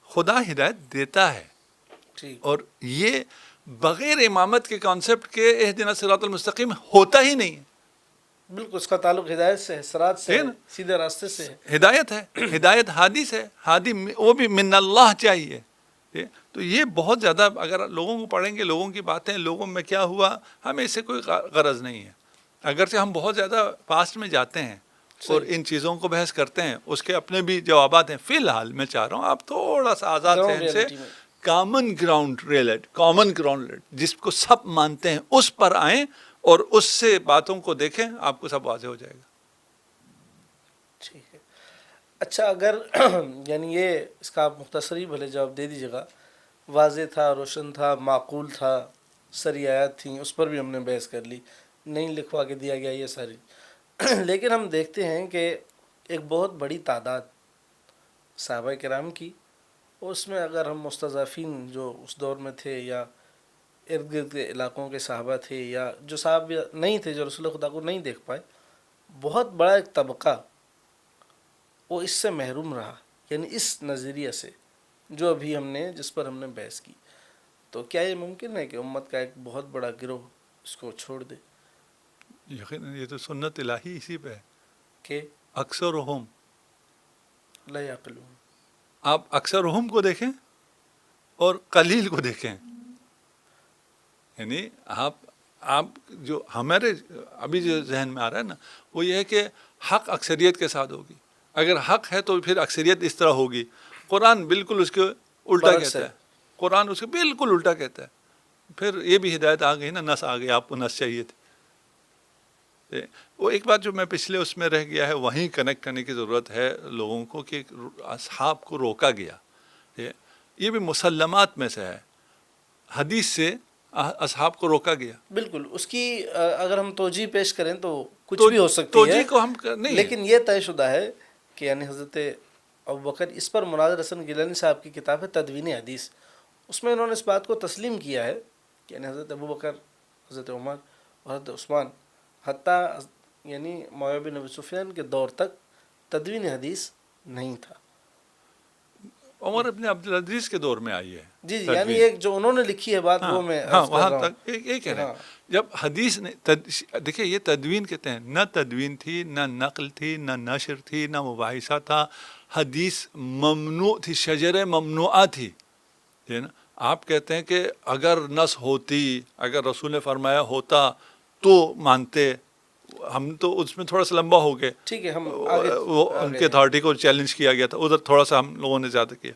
خدا ہدایت دیتا ہے، ٹھیک. اور یہ بغیر امامت کے کانسیپٹ کے اہدنا صراط المستقیم ہوتا ہی نہیں ہے. بالکل اس کا تعلق ہدایت سے ہے، صراط سے ہے، نا؟ سیدھے راستے سے ہے. ہدایت ہے، ہدایت ہادی سے، ہادی وہ بھی من اللہ چاہیے. تو یہ بہت زیادہ اگر لوگوں کو پڑھیں گے، لوگوں کی باتیں، لوگوں میں کیا ہوا، ہمیں اس سے کوئی غرض نہیں ہے. اگرچہ ہم بہت زیادہ پاسٹ میں جاتے ہیں اور ان چیزوں کو بحث کرتے ہیں، اس کے اپنے بھی جوابات ہیں. فی الحال میں چاہ رہا ہوں آپ تھوڑا سا آزاد ذہن سے کامن گراؤنڈ جس کو سب مانتے ہیں اس پر آئیں اور اس سے باتوں کو دیکھیں، آپ کو سب واضح ہو جائے گا. ٹھیک ہے. اچھا اگر یعنی یہ اس کا آپ مختصری بھلے جواب دے دیجیے گا، واضح تھا، روشن تھا، معقول تھا، سری آیات تھیں، اس پر بھی ہم نے بحث کر لی، نہیں لکھوا کے دیا گیا یہ ساری. لیکن ہم دیکھتے ہیں کہ ایک بہت بڑی تعداد صحابہ کرام کی، اس میں اگر ہم مستضعفین جو اس دور میں تھے یا ارد گرد کے علاقوں کے صحابہ تھے یا جو صحابہ نہیں تھے، جو رسول خدا کو نہیں دیکھ پائے، بہت بڑا ایک طبقہ وہ اس سے محروم رہا، یعنی اس نظریے سے جو ابھی ہم نے جس پر ہم نے بحث کی. تو کیا یہ ممکن ہے کہ امت کا ایک بہت بڑا گروہ اس کو چھوڑ دے؟ یقیناً یہ تو سنت الہی اسی پہ ہے کہ اکثرہم، لا یعقلون. آپ اکثرہم کو دیکھیں اور قلیل کو دیکھیں. یعنی آپ جو ہمارے ابھی جو ذہن میں آ رہا ہے نا، وہ یہ ہے کہ حق اکثریت کے ساتھ ہوگی. اگر حق ہے تو پھر اکثریت اس طرح ہوگی. قرآن بالکل اس کے الٹا کہتا ہے. قرآن اس کے بالکل الٹا کہتا ہے. پھر یہ بھی ہدایت آ گئی نا، نس آ گئی، آپ کو نس چاہیے تھی. وہ ایک بات جو میں پچھلے اس میں رہ گیا ہے، وہیں کنیکٹ کرنے کی ضرورت ہے لوگوں کو، کہ اصحاب کو روکا گیا. یہ بھی مسلمات میں سے ہے، حدیث سے اصحاب کو روکا گیا. بالکل اس کی اگر ہم توجیہ پیش کریں تو کچھ بھی ہو سکتی ہے، توجیہ کو ہم نہیں، لیکن یہ طے شدہ ہے کہ یعنی حضرت ابوبکر، اس پر مناظر حسن گیلانی صاحب کی کتاب ہے تدوین حدیث، اس میں انہوں نے اس بات کو تسلیم کیا ہے کہ یعنی حضرت ابوبکر، حضرت عمر اور حضرت عثمان، حتیٰ یعنی معاویہ بن ابی سفیان کے دور تک تدوین حدیث نہیں تھا. عمر ابن عبدالعزیز کے دور میں آئی ہے. جی یعنی ایک جو انہوں نے لکھی ہے بات، وہ میں وہاں تک ایک کہہ رہے ہیں. جب حدیث نے دیکھیں یہ تدوین کہتے ہیں، نہ تدوین تھی، نہ نقل تھی، نہ نشر تھی، نہ مباحثہ تھا. حدیث ممنوع تھی، شجر ممنوعہ تھی. نا آپ کہتے ہیں کہ اگر نص ہوتی، اگر رسول نے فرمایا ہوتا تو مانتے. ہم تو اس میں تھوڑا سا لمبا ہو گئے. ٹھیک ہے، ہم وہ ان کے اتھارٹی کو چیلنج کیا گیا تھا، ادھر تھوڑا سا ہم لوگوں نے زیادہ کیا.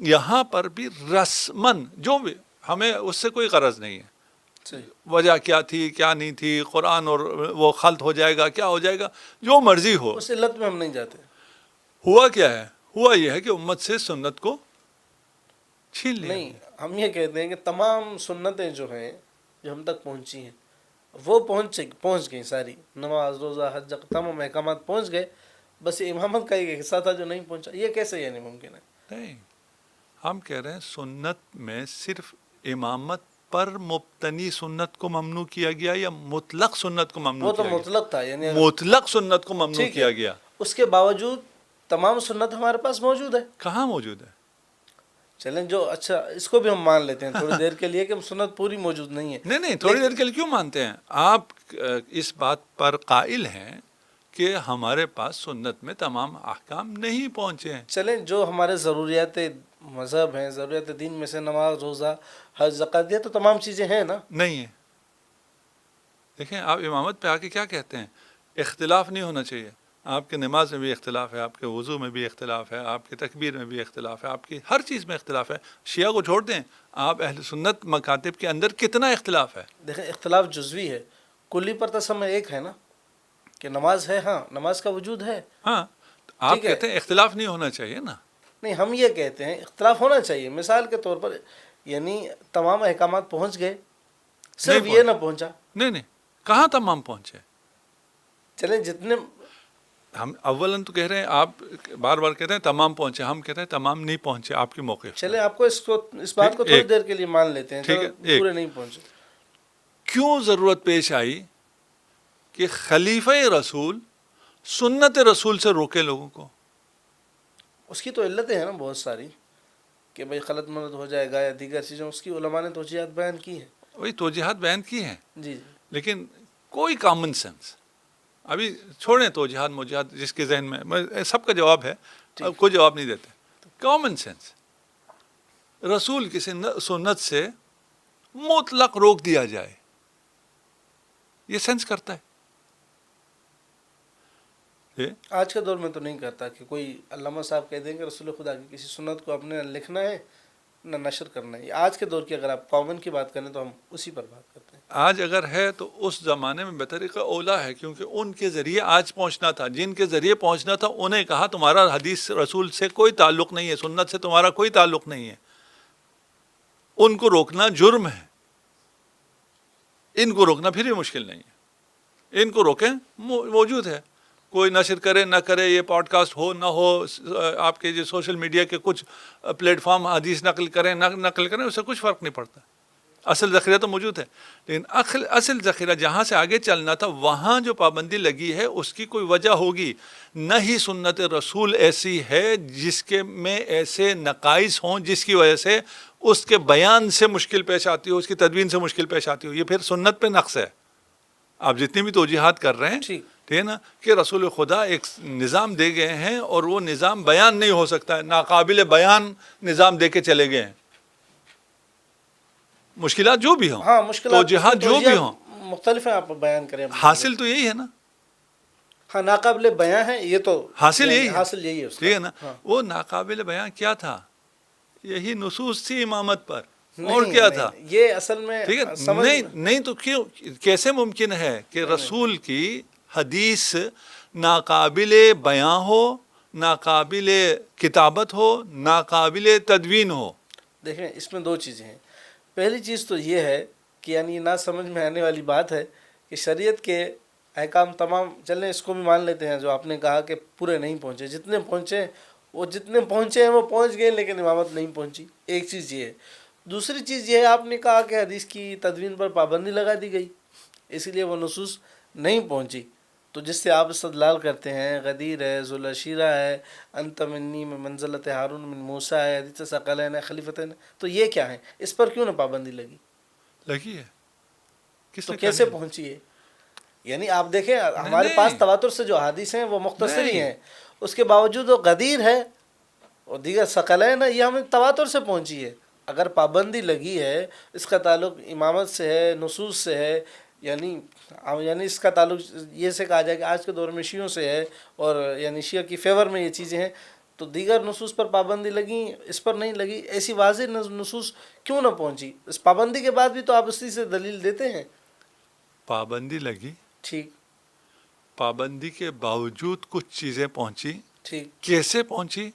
یہاں پر بھی رسمن جو بھی، ہمیں اس سے کوئی غرض نہیں ہے وجہ کیا تھی کیا نہیں تھی، قرآن اور وہ خلط ہو جائے گا، کیا ہو جائے گا، جو مرضی ہو، اس علت میں ہم نہیں جاتے. ہوا کیا ہے، ہوا یہ ہے کہ امت سے سنت کو چھین لیا. نہیں، ہم یہ کہتے ہیں کہ تمام سنتیں جو ہیں جو ہم تک پہنچی ہیں وہ پہنچ گئی ساری، نماز، روزہ، حج، تمام احکامات پہنچ گئے، بس امامت کا ایک حصہ تھا جو نہیں پہنچا. یہ کیسے یعنی ممکن ہے؟ نہیں، ہم کہہ رہے ہیں سنت میں صرف امامت پر مبتنی سنت کو ممنوع کیا گیا یا مطلق سنت کو ممنوع کیا گیا؟ وہ تو مطلق تھا، یعنی مطلق سنت کو ممنوع کیا گیا. اس کے باوجود تمام سنت ہمارے پاس موجود ہے. کہاں موجود ہے؟ چلیں جو اچھا اس کو بھی ہم مان لیتے ہیں تھوڑی دیر کے لیے کہ سنت پوری موجود نہیں ہے. نہیں تھوڑی دیر کے لیے کیوں مانتے ہیں آپ؟ اس بات پر قائل ہیں کہ ہمارے پاس سنت میں تمام احکام نہیں پہنچے ہیں. چلیں جو ہمارے ضروریات مذہب ہیں، ضرورت دین میں سے نماز، روزہ، حج، زکوٰۃ، یہ تو تمام چیزیں ہیں نا. نہیں ہے. دیکھیں آپ امامت پہ آ کے کیا کہتے ہیں؟ اختلاف نہیں ہونا چاہیے. آپ کے نماز میں بھی اختلاف ہے، آپ کے وضو میں بھی اختلاف ہے، آپ کے تکبیر میں بھی اختلاف ہے، آپ کی ہر چیز میں اختلاف ہے. شیعہ کو چھوڑ دیں، آپ اہل سنت مکاتب کے اندر کتنا اختلاف ہے. دیکھیں اختلاف جزوی ہے، کلی پر تسمہ ایک ہے نا کہ نماز ہے، ہاں نماز کا وجود ہے. ہاں آپ کہتے ہیں اختلاف نہیں ہونا چاہیے نا. نہیں، ہم یہ کہتے ہیں اختلاف ہونا چاہیے. مثال کے طور پر یعنی تمام احکامات پہنچ گئے، صرف یہ نہ پہنچا. نہیں کہاں تمام پہنچے. چلیں جتنے ہم اولاً تو کہہ رہے ہیں، آپ بار بار کہتے ہیں تمام پہنچے، ہم کہتے ہیں تمام نہیں پہنچے آپ کی موقف. چلیں آپ کو اس بات کو تھوڑی دیر کے لیے مان لیتے ہیں، ٹھیک ہے، پورے نہیں پہنچے. کیوں ضرورت پیش آئی کہ خلیفہ رسول سنت رسول سے روکے لوگوں کو؟ اس کی تو علتیں ہیں نا بہت ساری کہ بھئی غلط ملت ہو جائے گا یا دیگر چیزیں، اس کی علماء نے توجیہات بیان کی ہیں. وہی توجیہات بیان کی ہیں جی لیکن کوئی کامن سینس. ابھی چھوڑیں توجیہات موجیہات جس کے ذہن میں سب کا جواب ہے، اب کوئی جواب نہیں دیتے. کامن سینس، رسول کی سنت سے مطلق روک دیا جائے، یہ سینس کرتا ہے؟ آج کے دور میں تو نہیں کرتا کہ کوئی علامہ صاحب کہہ دیں کہ رسول خدا کی کسی سنت کو اپنے نہ لکھنا ہے نہ نشر کرنا ہے. آج کے دور کی اگر آپ کامن کی بات کریں تو ہم اسی پر بات کرتے ہیں. آج اگر ہے تو اس زمانے میں بطریقہ اولا ہے، کیونکہ ان کے ذریعے آج پہنچنا تھا. جن کے ذریعے پہنچنا تھا انہیں کہا تمہارا حدیث رسول سے کوئی تعلق نہیں ہے، سنت سے تمہارا کوئی تعلق نہیں ہے. ان کو روکنا جرم ہے. ان کو روکنا پھر بھی مشکل نہیں ہے. ان کو روکیں، موجود ہے. کوئی نشر کرے نہ کرے، یہ پوڈ کاسٹ ہو نہ ہو، آپ کے جو سوشل میڈیا کے کچھ پلیٹ فارم حدیث نقل کریں نہ نقل کریں، اس سے کچھ فرق نہیں پڑتا. اصل ذخیرہ تو موجود ہے. لیکن اصل ذخیرہ جہاں سے آگے چلنا تھا وہاں جو پابندی لگی ہے اس کی کوئی وجہ ہوگی. نہ ہی سنت رسول ایسی ہے جس کے میں ایسے نقائص ہوں جس کی وجہ سے اس کے بیان سے مشکل پیش آتی ہو، اس کی تدوین سے مشکل پیش آتی ہو. یہ پھر سنت پہ نقص ہے. آپ جتنی بھی توجیحات کر رہے ہیں، ٹھیک ہے نا، کہ رسول خدا ایک نظام دے گئے ہیں اور وہ نظام بیان نہیں ہو سکتا ہے، ناقابل بیان نظام دے کے چلے گئے ہیں. مشکلات جو بھی ہوں، ہاں مشکلات توجیحات جو بھی ہوں، مختلف ہیں، آپ بیان کریں. حاصل تو یہی ہے نا. ہاں ناقابل بیان ہے، یہ تو حاصل یہی ہے. ٹھیک ہے نا. وہ ناقابل بیان کیا تھا؟ یہی نصوص تھی امامت پر، اور کیا تھا؟ یہ اصل میں ٹھیک ہے. نہیں تو کیوں، کیسے ممکن ہے کہ رسول کی حدیث ناقابل بیان ہو، ناقابل کتابت ہو، ناقابل تدوین ہو؟ دیکھیں اس میں دو چیزیں ہیں. پہلی چیز تو یہ ہے کہ یعنی نہ سمجھ میں آنے والی بات ہے کہ شریعت کے احکام تمام، چلیں اس کو بھی مان لیتے ہیں جو آپ نے کہا کہ پورے نہیں پہنچے. جتنے پہنچے وہ جتنے پہنچے ہیں وہ پہنچ گئے، لیکن امامت نہیں پہنچی. ایک چیز یہ ہے. دوسری چیز یہ ہے، آپ نے کہا کہ حدیث کی تدوین پر پابندی لگا دی گئی، اسی لیے وہ نصوص نہیں پہنچی. تو جس سے آپ استدلال کرتے ہیں، غدیر ہے، ذوالعشیرہ ہے، انت منی میں منزلت ہارون من موسیٰ ہے، حدیث ثقلین ہے، خلیفتین، تو یہ کیا ہے؟ اس پر کیوں نہ پابندی لگی ہے؟ تو کیسے پہنچی ہے؟ یعنی آپ دیکھیں ہمارے پاس تواتر سے جو حدیث ہیں وہ مختصر ہی ہیں، اس کے باوجود وہ غدیر ہے اور دیگر ثقلین ہے، یہ ہمیں تواتر سے پہنچی ہے. اگر پابندی لگی ہے، اس کا تعلق امامت سے ہے، نصوص سے ہے، یعنی اس کا تعلق یہ سے کہا جائے کہ آج کے دور میں شیعوں سے ہے اور یعنی شیعہ کی فیور میں یہ چیزیں ہیں، تو دیگر نصوص پر پابندی لگی، اس پر نہیں لگی. ایسی واضح نصوص کیوں نہ پہنچی؟ اس پابندی کے بعد بھی تو آپ اسی سے دلیل دیتے ہیں. پابندی لگی، ٹھیک، پابندی کے باوجود کچھ چیزیں پہنچی، ٹھیک، کیسے پہنچی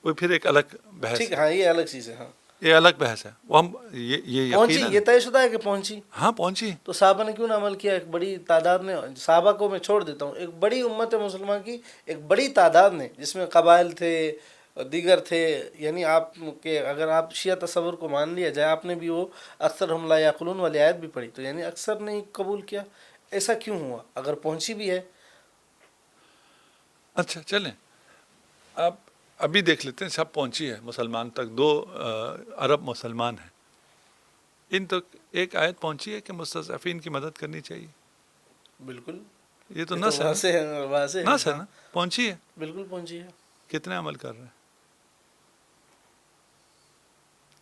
وہ پھر ایک الگ بحث ہے. ہاں یہ الگ چیز ہے. ہاں یہ الگ بحث ہے. وہ ہم یہ پہنچی، یہ طے شدہ ہے کہ پہنچی. ہاں پہنچی. تو صحابہ نے کیوں نہ عمل کیا؟ ایک بڑی تعداد نے، صحابہ کو میں چھوڑ دیتا ہوں، ایک بڑی امت مسلمہ کی ایک بڑی تعداد نے، جس میں قبائل تھے، دیگر تھے. یعنی آپ کے اگر آپ شیعہ تصور کو مان لیا جائے، آپ نے بھی وہ اکثر ہم لا یعقلون والی آیت بھی پڑھی، تو یعنی اکثر نے قبول کیا. ایسا کیوں ہوا اگر پہنچی بھی ہے؟ اچھا چلیں آپ ابھی دیکھ لیتے ہیں. سب پہنچی ہے مسلمان تک. 2 ارب مسلمان ہیں، ان تک ایک آیت پہنچی ہے کہ مستضعفین کی مدد کرنی چاہیے. بالکل، یہ تو نس ہے نا. پہنچی ہے، بالکل پہنچی ہے. کتنے عمل کر رہے ہیں؟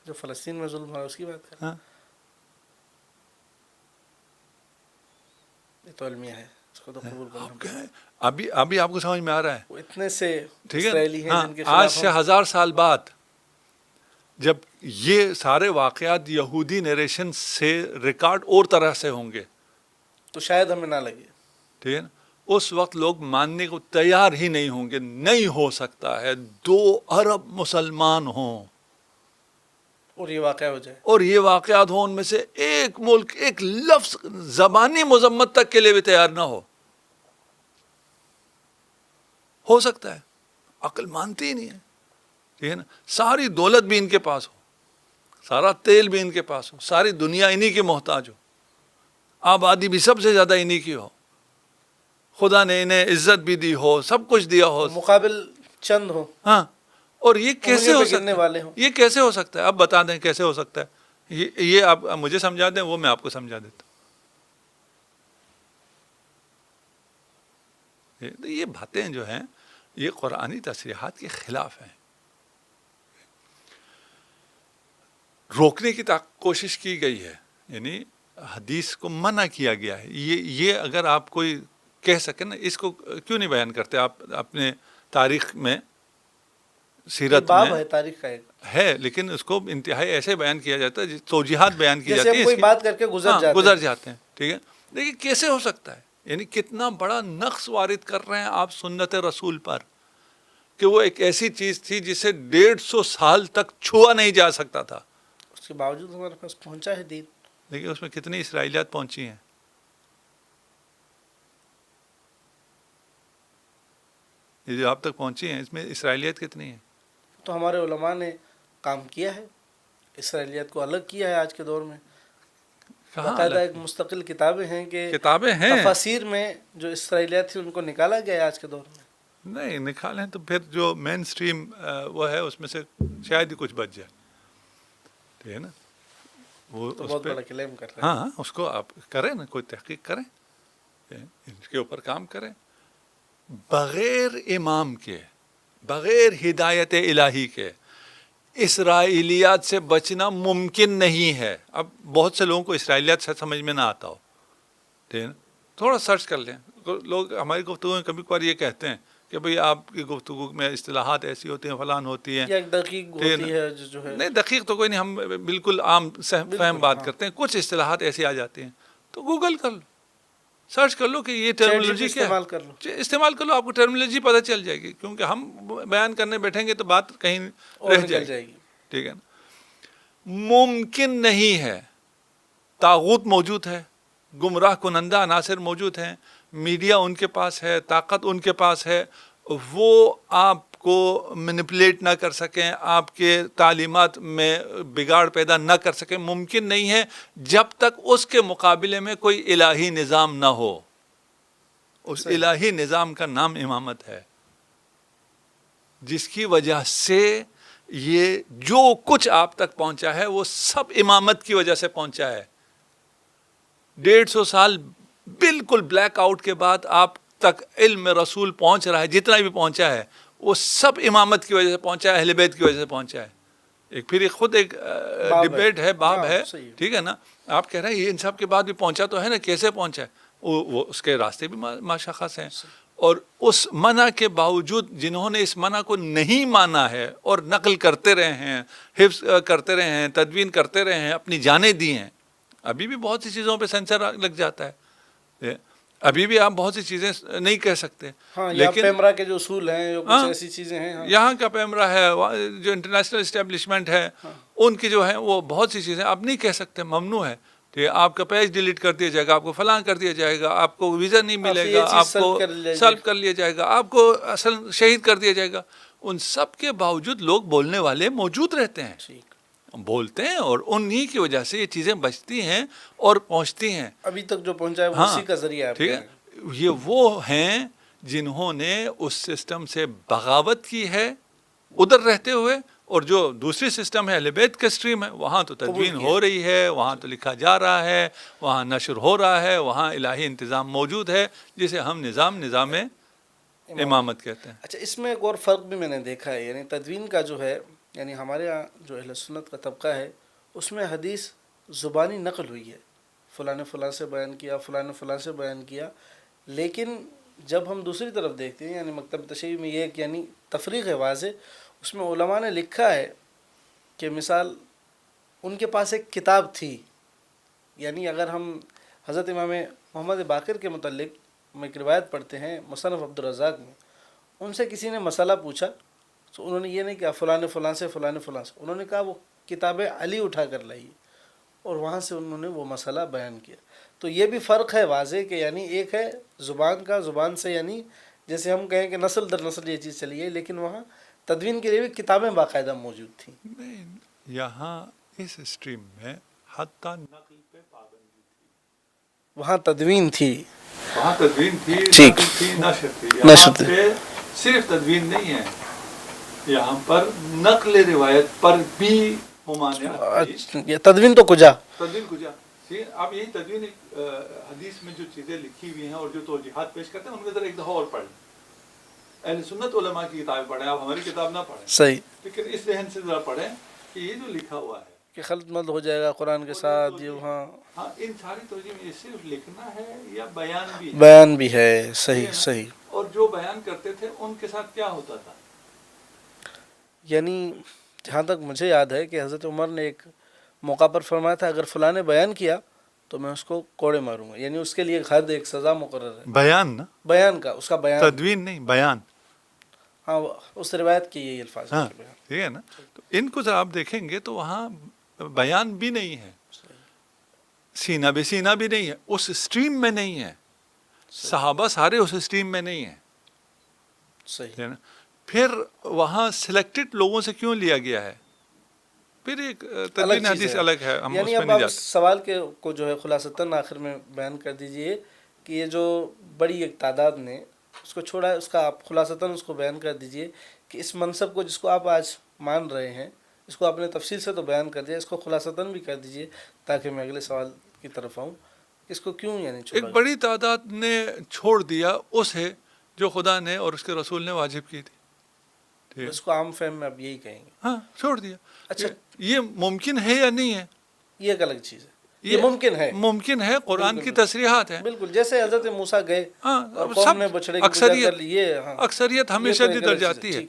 جو فلسطین میں ظلم ہو رہا ہے اس کی بات کریں. ہاں یہ تو المیہ ہے, اس کو تو قبول کرنا آپ پڑے. کہیں ابھی آپ کو سمجھ میں آ رہا ہے؟ وہ اتنے سے ٹھیک ہے اسرائیلی ہیں ہاں جن کے آج خلاف سے 1000 سال بعد جب یہ سارے واقعات یہودی نیریشن سے ریکارڈ اور طرح سے ہوں گے تو شاید ہمیں نہ لگے. ٹھیک ہے نا, اس وقت لوگ ماننے کو تیار ہی نہیں ہوں گے. نہیں ہو سکتا ہے 2 ارب مسلمان ہوں اور یہ واقعہ ہو جائے. اور یہ واقعات ہوں, ان میں سے ایک ملک ایک لفظ زبانی مذمت تک کے لیے بھی تیار نہ ہو سکتا ہے؟ عقل مانتی ہی نہیں ہے. ٹھیک ہے نا, ساری دولت بھی ان کے پاس ہو, سارا تیل بھی ان کے پاس ہو, ساری دنیا انہی کی محتاج ہو, آبادی بھی سب سے زیادہ انہی کی ہو, خدا نے انہیں عزت بھی دی ہو, سب کچھ دیا ہو, مقابل چند ہو, ہاں, اور یہ کیسے ہو سکتا والے ہے؟ ہوں. یہ کیسے ہو سکتا ہے؟ اب بتا دیں کیسے ہو سکتا ہے. یہ آپ مجھے سمجھا دیں, وہ میں آپ کو سمجھا دیتا ہوں. یہ باتیں جو ہیں یہ قرآنی تصریحات کے خلاف ہیں. روکنے کی کوشش کی گئی ہے, یعنی حدیث کو منع کیا گیا ہے. یہ اگر آپ کوئی کہہ سکے نا, اس کو کیوں نہیں بیان کرتے آپ اپنے تاریخ میں, سیرت باب میں ہے تاریخ کا ایک ہے, لیکن اس کو انتہائی ایسے بیان کیا جاتا ہے, توجیحات بیان کی جیسے جاتی ہم ہے, کوئی بات کر کے گزر جاتے ہیں. ٹھیک ہے, لیکن کیسے ہو سکتا ہے؟ یعنی کتنا بڑا نقص وارد کر رہے ہیں آپ سنت رسول پر, کہ وہ ایک ایسی چیز تھی جسے 150 سال تک چھوا نہیں جا سکتا تھا, اس کے باوجود ہمارے پاس پہنچا ہے دین. لیکن اس میں کتنی اسرائیلیات پہنچی ہیں. یہ جو آپ تک پہنچی ہیں اس میں اسرائیلیت کتنی ہیں؟ تو ہمارے علماء نے کام کیا ہے, اسرائیلیت کو الگ کیا ہے. آج کے دور میں باقاعدہ ایک مستقل کتابیں ہیں کہ کتابیں ہیں, تفاسیر میں جو اسرائیلیت تھی ان کو نکالا گیا ہے آج کے دور میں. نہیں نکالیں تو پھر جو مین سٹریم وہ ہے اس میں سے شاید ہی کچھ بچ جائے. ٹھیک ہے نا, وہ تو بہت بڑا کلیم کر رہے ہیں. ہاں اس کو آپ کریں نا, کوئی تحقیق کریں, اس کے اوپر کام کریں. بغیر امام کے, بغیر ہدایت الہی کے اسرائیلیات سے بچنا ممکن نہیں ہے. اب بہت سے لوگوں کو اسرائیلیات سے سمجھ میں نہ آتا ہو, ٹھیک ہے نا, تھوڑا سرچ کر لیں. لوگ ہماری گفتگو میں کبھی کبھار یہ کہتے ہیں کہ بھئی آپ کی گفتگو میں اصطلاحات ایسی ہوتی ہیں, فلان ہوتی ہیں, یا ایک دقیق ہوتی ہے جو ہے. نہیں دقیق تو کوئی نہیں, ہم بالکل عام فہم بات کرتے ہیں. کچھ اصطلاحات ایسی آ جاتی ہیں تو گوگل کر لو, سرچ کر لو کہ یہ ٹرمنالوجی کیا ہے, استعمال کر لو, آپ کو ٹرمنالوجی پتہ چل جائے گی. کیونکہ ہم بیان کرنے بیٹھیں گے تو بات کہیں رہ جائے گی. ٹھیک ہے نا, ممکن نہیں ہے. طاغوت موجود ہے, گمراہ کنندہ عناصر موجود ہیں, میڈیا ان کے پاس ہے, طاقت ان کے پاس ہے, وہ آپ کو مینپولیٹ نہ کر سکیں, آپ کے تعلیمات میں بگاڑ پیدا نہ کر سکیں. ممکن نہیں ہے جب تک اس کے مقابلے میں کوئی الہی نظام نہ ہو. اس الہی نظام کا نام امامت ہے, جس کی وجہ سے یہ جو کچھ آپ تک پہنچا ہے وہ سب امامت کی وجہ سے پہنچا ہے. 150 سال بالکل بلیک آؤٹ کے بعد آپ تک علم رسول پہنچ رہا ہے, جتنا بھی پہنچا ہے وہ سب امامت کی وجہ سے پہنچا ہے, اہل بیت کی وجہ سے پہنچا ہے. ایک پھر خود ایک ڈبیٹ ہے, باب ہے, ٹھیک ہے نا. آپ کہہ رہے ہیں یہ ان سب کے بعد بھی پہنچا تو ہے نا, کیسے پحنچا ہے؟ وہ اس کے راستے بھی مشخص ہیں. اور اس منع کے باوجود جنہوں نے اس منع کو نہیں مانا ہے اور نقل کرتے رہے ہیں, حفظ کرتے رہے ہیں, تدوین کرتے رہے ہیں, اپنی جانیں دی ہیں. ابھی بھی بہت سی چیزوں پہ سینسر لگ جاتا ہے, ابھی بھی آپ بہت سی چیزیں نہیں کہہ سکتے. لیکن پیمرا کے جو اصول ہیں, کچھ ایسی چیزیں ہیں, یہاں کا پیمرا ہے, جو انٹرنیشنل اسٹیبلشمنٹ ہے, ان کی جو ہیں وہ بہت سی چیزیں آپ نہیں کہہ سکتے, ممنوع ہے. آپ کا پیج ڈیلیٹ کر دیا جائے گا, آپ کو فلاں کر دیا جائے گا, آپ کو ویزا نہیں ملے گا, آپ کو سلب کر لیا جائے گا, آپ کو اصل شہید کر دیا جائے گا. ان سب کے باوجود لوگ بولنے والے موجود رہتے ہیں, بولتے ہیں, اور انہی کی وجہ سے یہ چیزیں بچتی ہیں اور پہنچتی ہیں. ابھی تک جو پہنچا ہے وہ اسی کا ذریعہ ہے. ٹھیک ہے, یہ وہ ہیں جنہوں نے اس سسٹم سے بغاوت کی ہے ادھر رہتے ہوئے, اور جو دوسری سسٹم ہے اہل بیت کا سٹریم ہے, وہاں تو تدوین ہو رہی ہے, وہاں تو لکھا جا رہا ہے, وہاں نشر ہو رہا ہے, وہاں الہی انتظام موجود ہے جسے ہم نظام امامت کہتے ہیں. اچھا, اس میں ایک اور فرق بھی میں نے دیکھا ہے, یعنی تدوین کا جو ہے یعنی ہمارے یہاں جو اہل سنت کا طبقہ ہے اس میں حدیث زبانی نقل ہوئی ہے، فلاں نے فلاں سے بیان کیا، فلاں نے فلاں سے بیان کیا، لیکن جب ہم دوسری طرف دیکھتے ہیں یعنی مکتب تشیع میں یہ ایک یعنی تفریق ہے واضح، اس میں علماء نے لکھا ہے کہ مثال ان کے پاس ایک کتاب تھی، یعنی اگر ہم حضرت امام محمد باقر کے متعلق میں ایک روایت پڑھتے ہیں مصنف عبدالرزاق میں، ان سے کسی نے مسئلہ پوچھا تو انہوں نے یہ نہیں کہا فلاں نے فلاں سے، فلاں نے فلاں سے، انہوں نے کہا وہ کتاب علی اٹھا کر لائیے، اور وہاں سے انہوں نے وہ مسئلہ بیان کیا۔ تو یہ بھی فرق ہے واضح کہ یعنی ایک ہے زبان کا، زبان سے یعنی جیسے ہم کہیں کہ نسل در نسل یہ چیز چلی ہے، لیکن وہاں تدوین کے لیے بھی کتابیں باقاعدہ موجود تھیں۔ نہیں، یہاں اس اسٹریم میں حتیٰ نقل پہ پابندی تھی، وہاں تدوین تھی، وہاں تدوین تھی، ٹھیک، نقل تھی، نشر تھی۔ نشر یہاں پہ صرف تدوین نہیں ہے، یہاں پر نقل روایت پر بھی ممانعت تھی۔ یہ تدوین تو کجا، تدوین کجا، اب یہی تدوین حدیث میں جو چیزیں لکھی ہوئی ہیں اور جو توجیحات پیش کرتے ہیں ان میں ذرا ایک دفعہ اور پڑھ لیں، اہل سنت علماء کی کتابیں پڑھیں، آپ ہماری کتاب نہ پڑھیں، صحیح، لیکن اس ذہن سے ذرا پڑھیں کہ یہ جو لکھا ہوا ہے کہ خلط ملط ہو جائے گا قرآن کے ساتھ، یہ وہاں ہاں ان ساری توجیہ میں یہ صرف لکھنا ہے یا بیان بھی ہے؟ بیان بھی ہے، صحیح صحیح۔ اور جو بیان کرتے تھے ان کے ساتھ کیا ہوتا تھا؟ یعنی جہاں تک مجھے یاد ہے کہ حضرت عمر نے ایک موقع پر فرمایا تھا اگر فلاں نے بیان کیا تو میں اس کو کوڑے ماروں گا، یعنی اس کے لیے حد ایک سزا مقرر ہے، بیان نا، بیان کا، اس کا بیان، تدوین نہیں، بیان، ہاں اس روایت کے یہی الفاظ ہاں ہیں۔ ٹھیک ہے نا، تو ان کو ذرا آپ دیکھیں گے تو وہاں بیان بھی نہیں ہے، سینہ بے سینہ بھی نہیں ہے، اس اسٹریم میں نہیں ہے، صحابہ سارے اس اسٹریم میں نہیں ہیں، صحیح، پھر وہاں سلیکٹڈ لوگوں سے کیوں لیا گیا ہے؟ پھر ایک تدوین حدیث الگ ہے، ہم اس یعنی پہ اب نہیں آپ جاتے۔ سوال کو جو ہے خلاصتاً آخر میں بیان کر دیجئے کہ یہ جو بڑی ایک تعداد نے اس کو چھوڑا ہے، اس کا آپ خلاصتاً اس کو بیان کر دیجئے کہ اس منصب کو جس کو آپ آج مان رہے ہیں اس کو آپ نے تفصیل سے تو بیان کر دیا، اس کو خلاصتاً بھی کر دیجئے تاکہ میں اگلے سوال کی طرف آؤں، اس کو کیوں یعنی چھوڑا ایک بڑی تعداد نے چھوڑ دیا اسے جو خدا نے اور اس کے رسول نے واجب کی تھی، اس کو عام فہم میں اب یہی کہیں گے، ہاں چھوڑ دیا۔ اچھا یہ ممکن ہے یا نہیں ہے؟ یہ ایک الگ چیز ہے، یہ ممکن ہے، ممکن ہے، قرآن کی تصریحات ہیں، بالکل جیسے حضرت موسیٰ گئے ہاں اور قوم نے بچڑے کی پوجا کر لی، یہ ہاں اکثریت ہمیشہ جدھر جاتی ہے،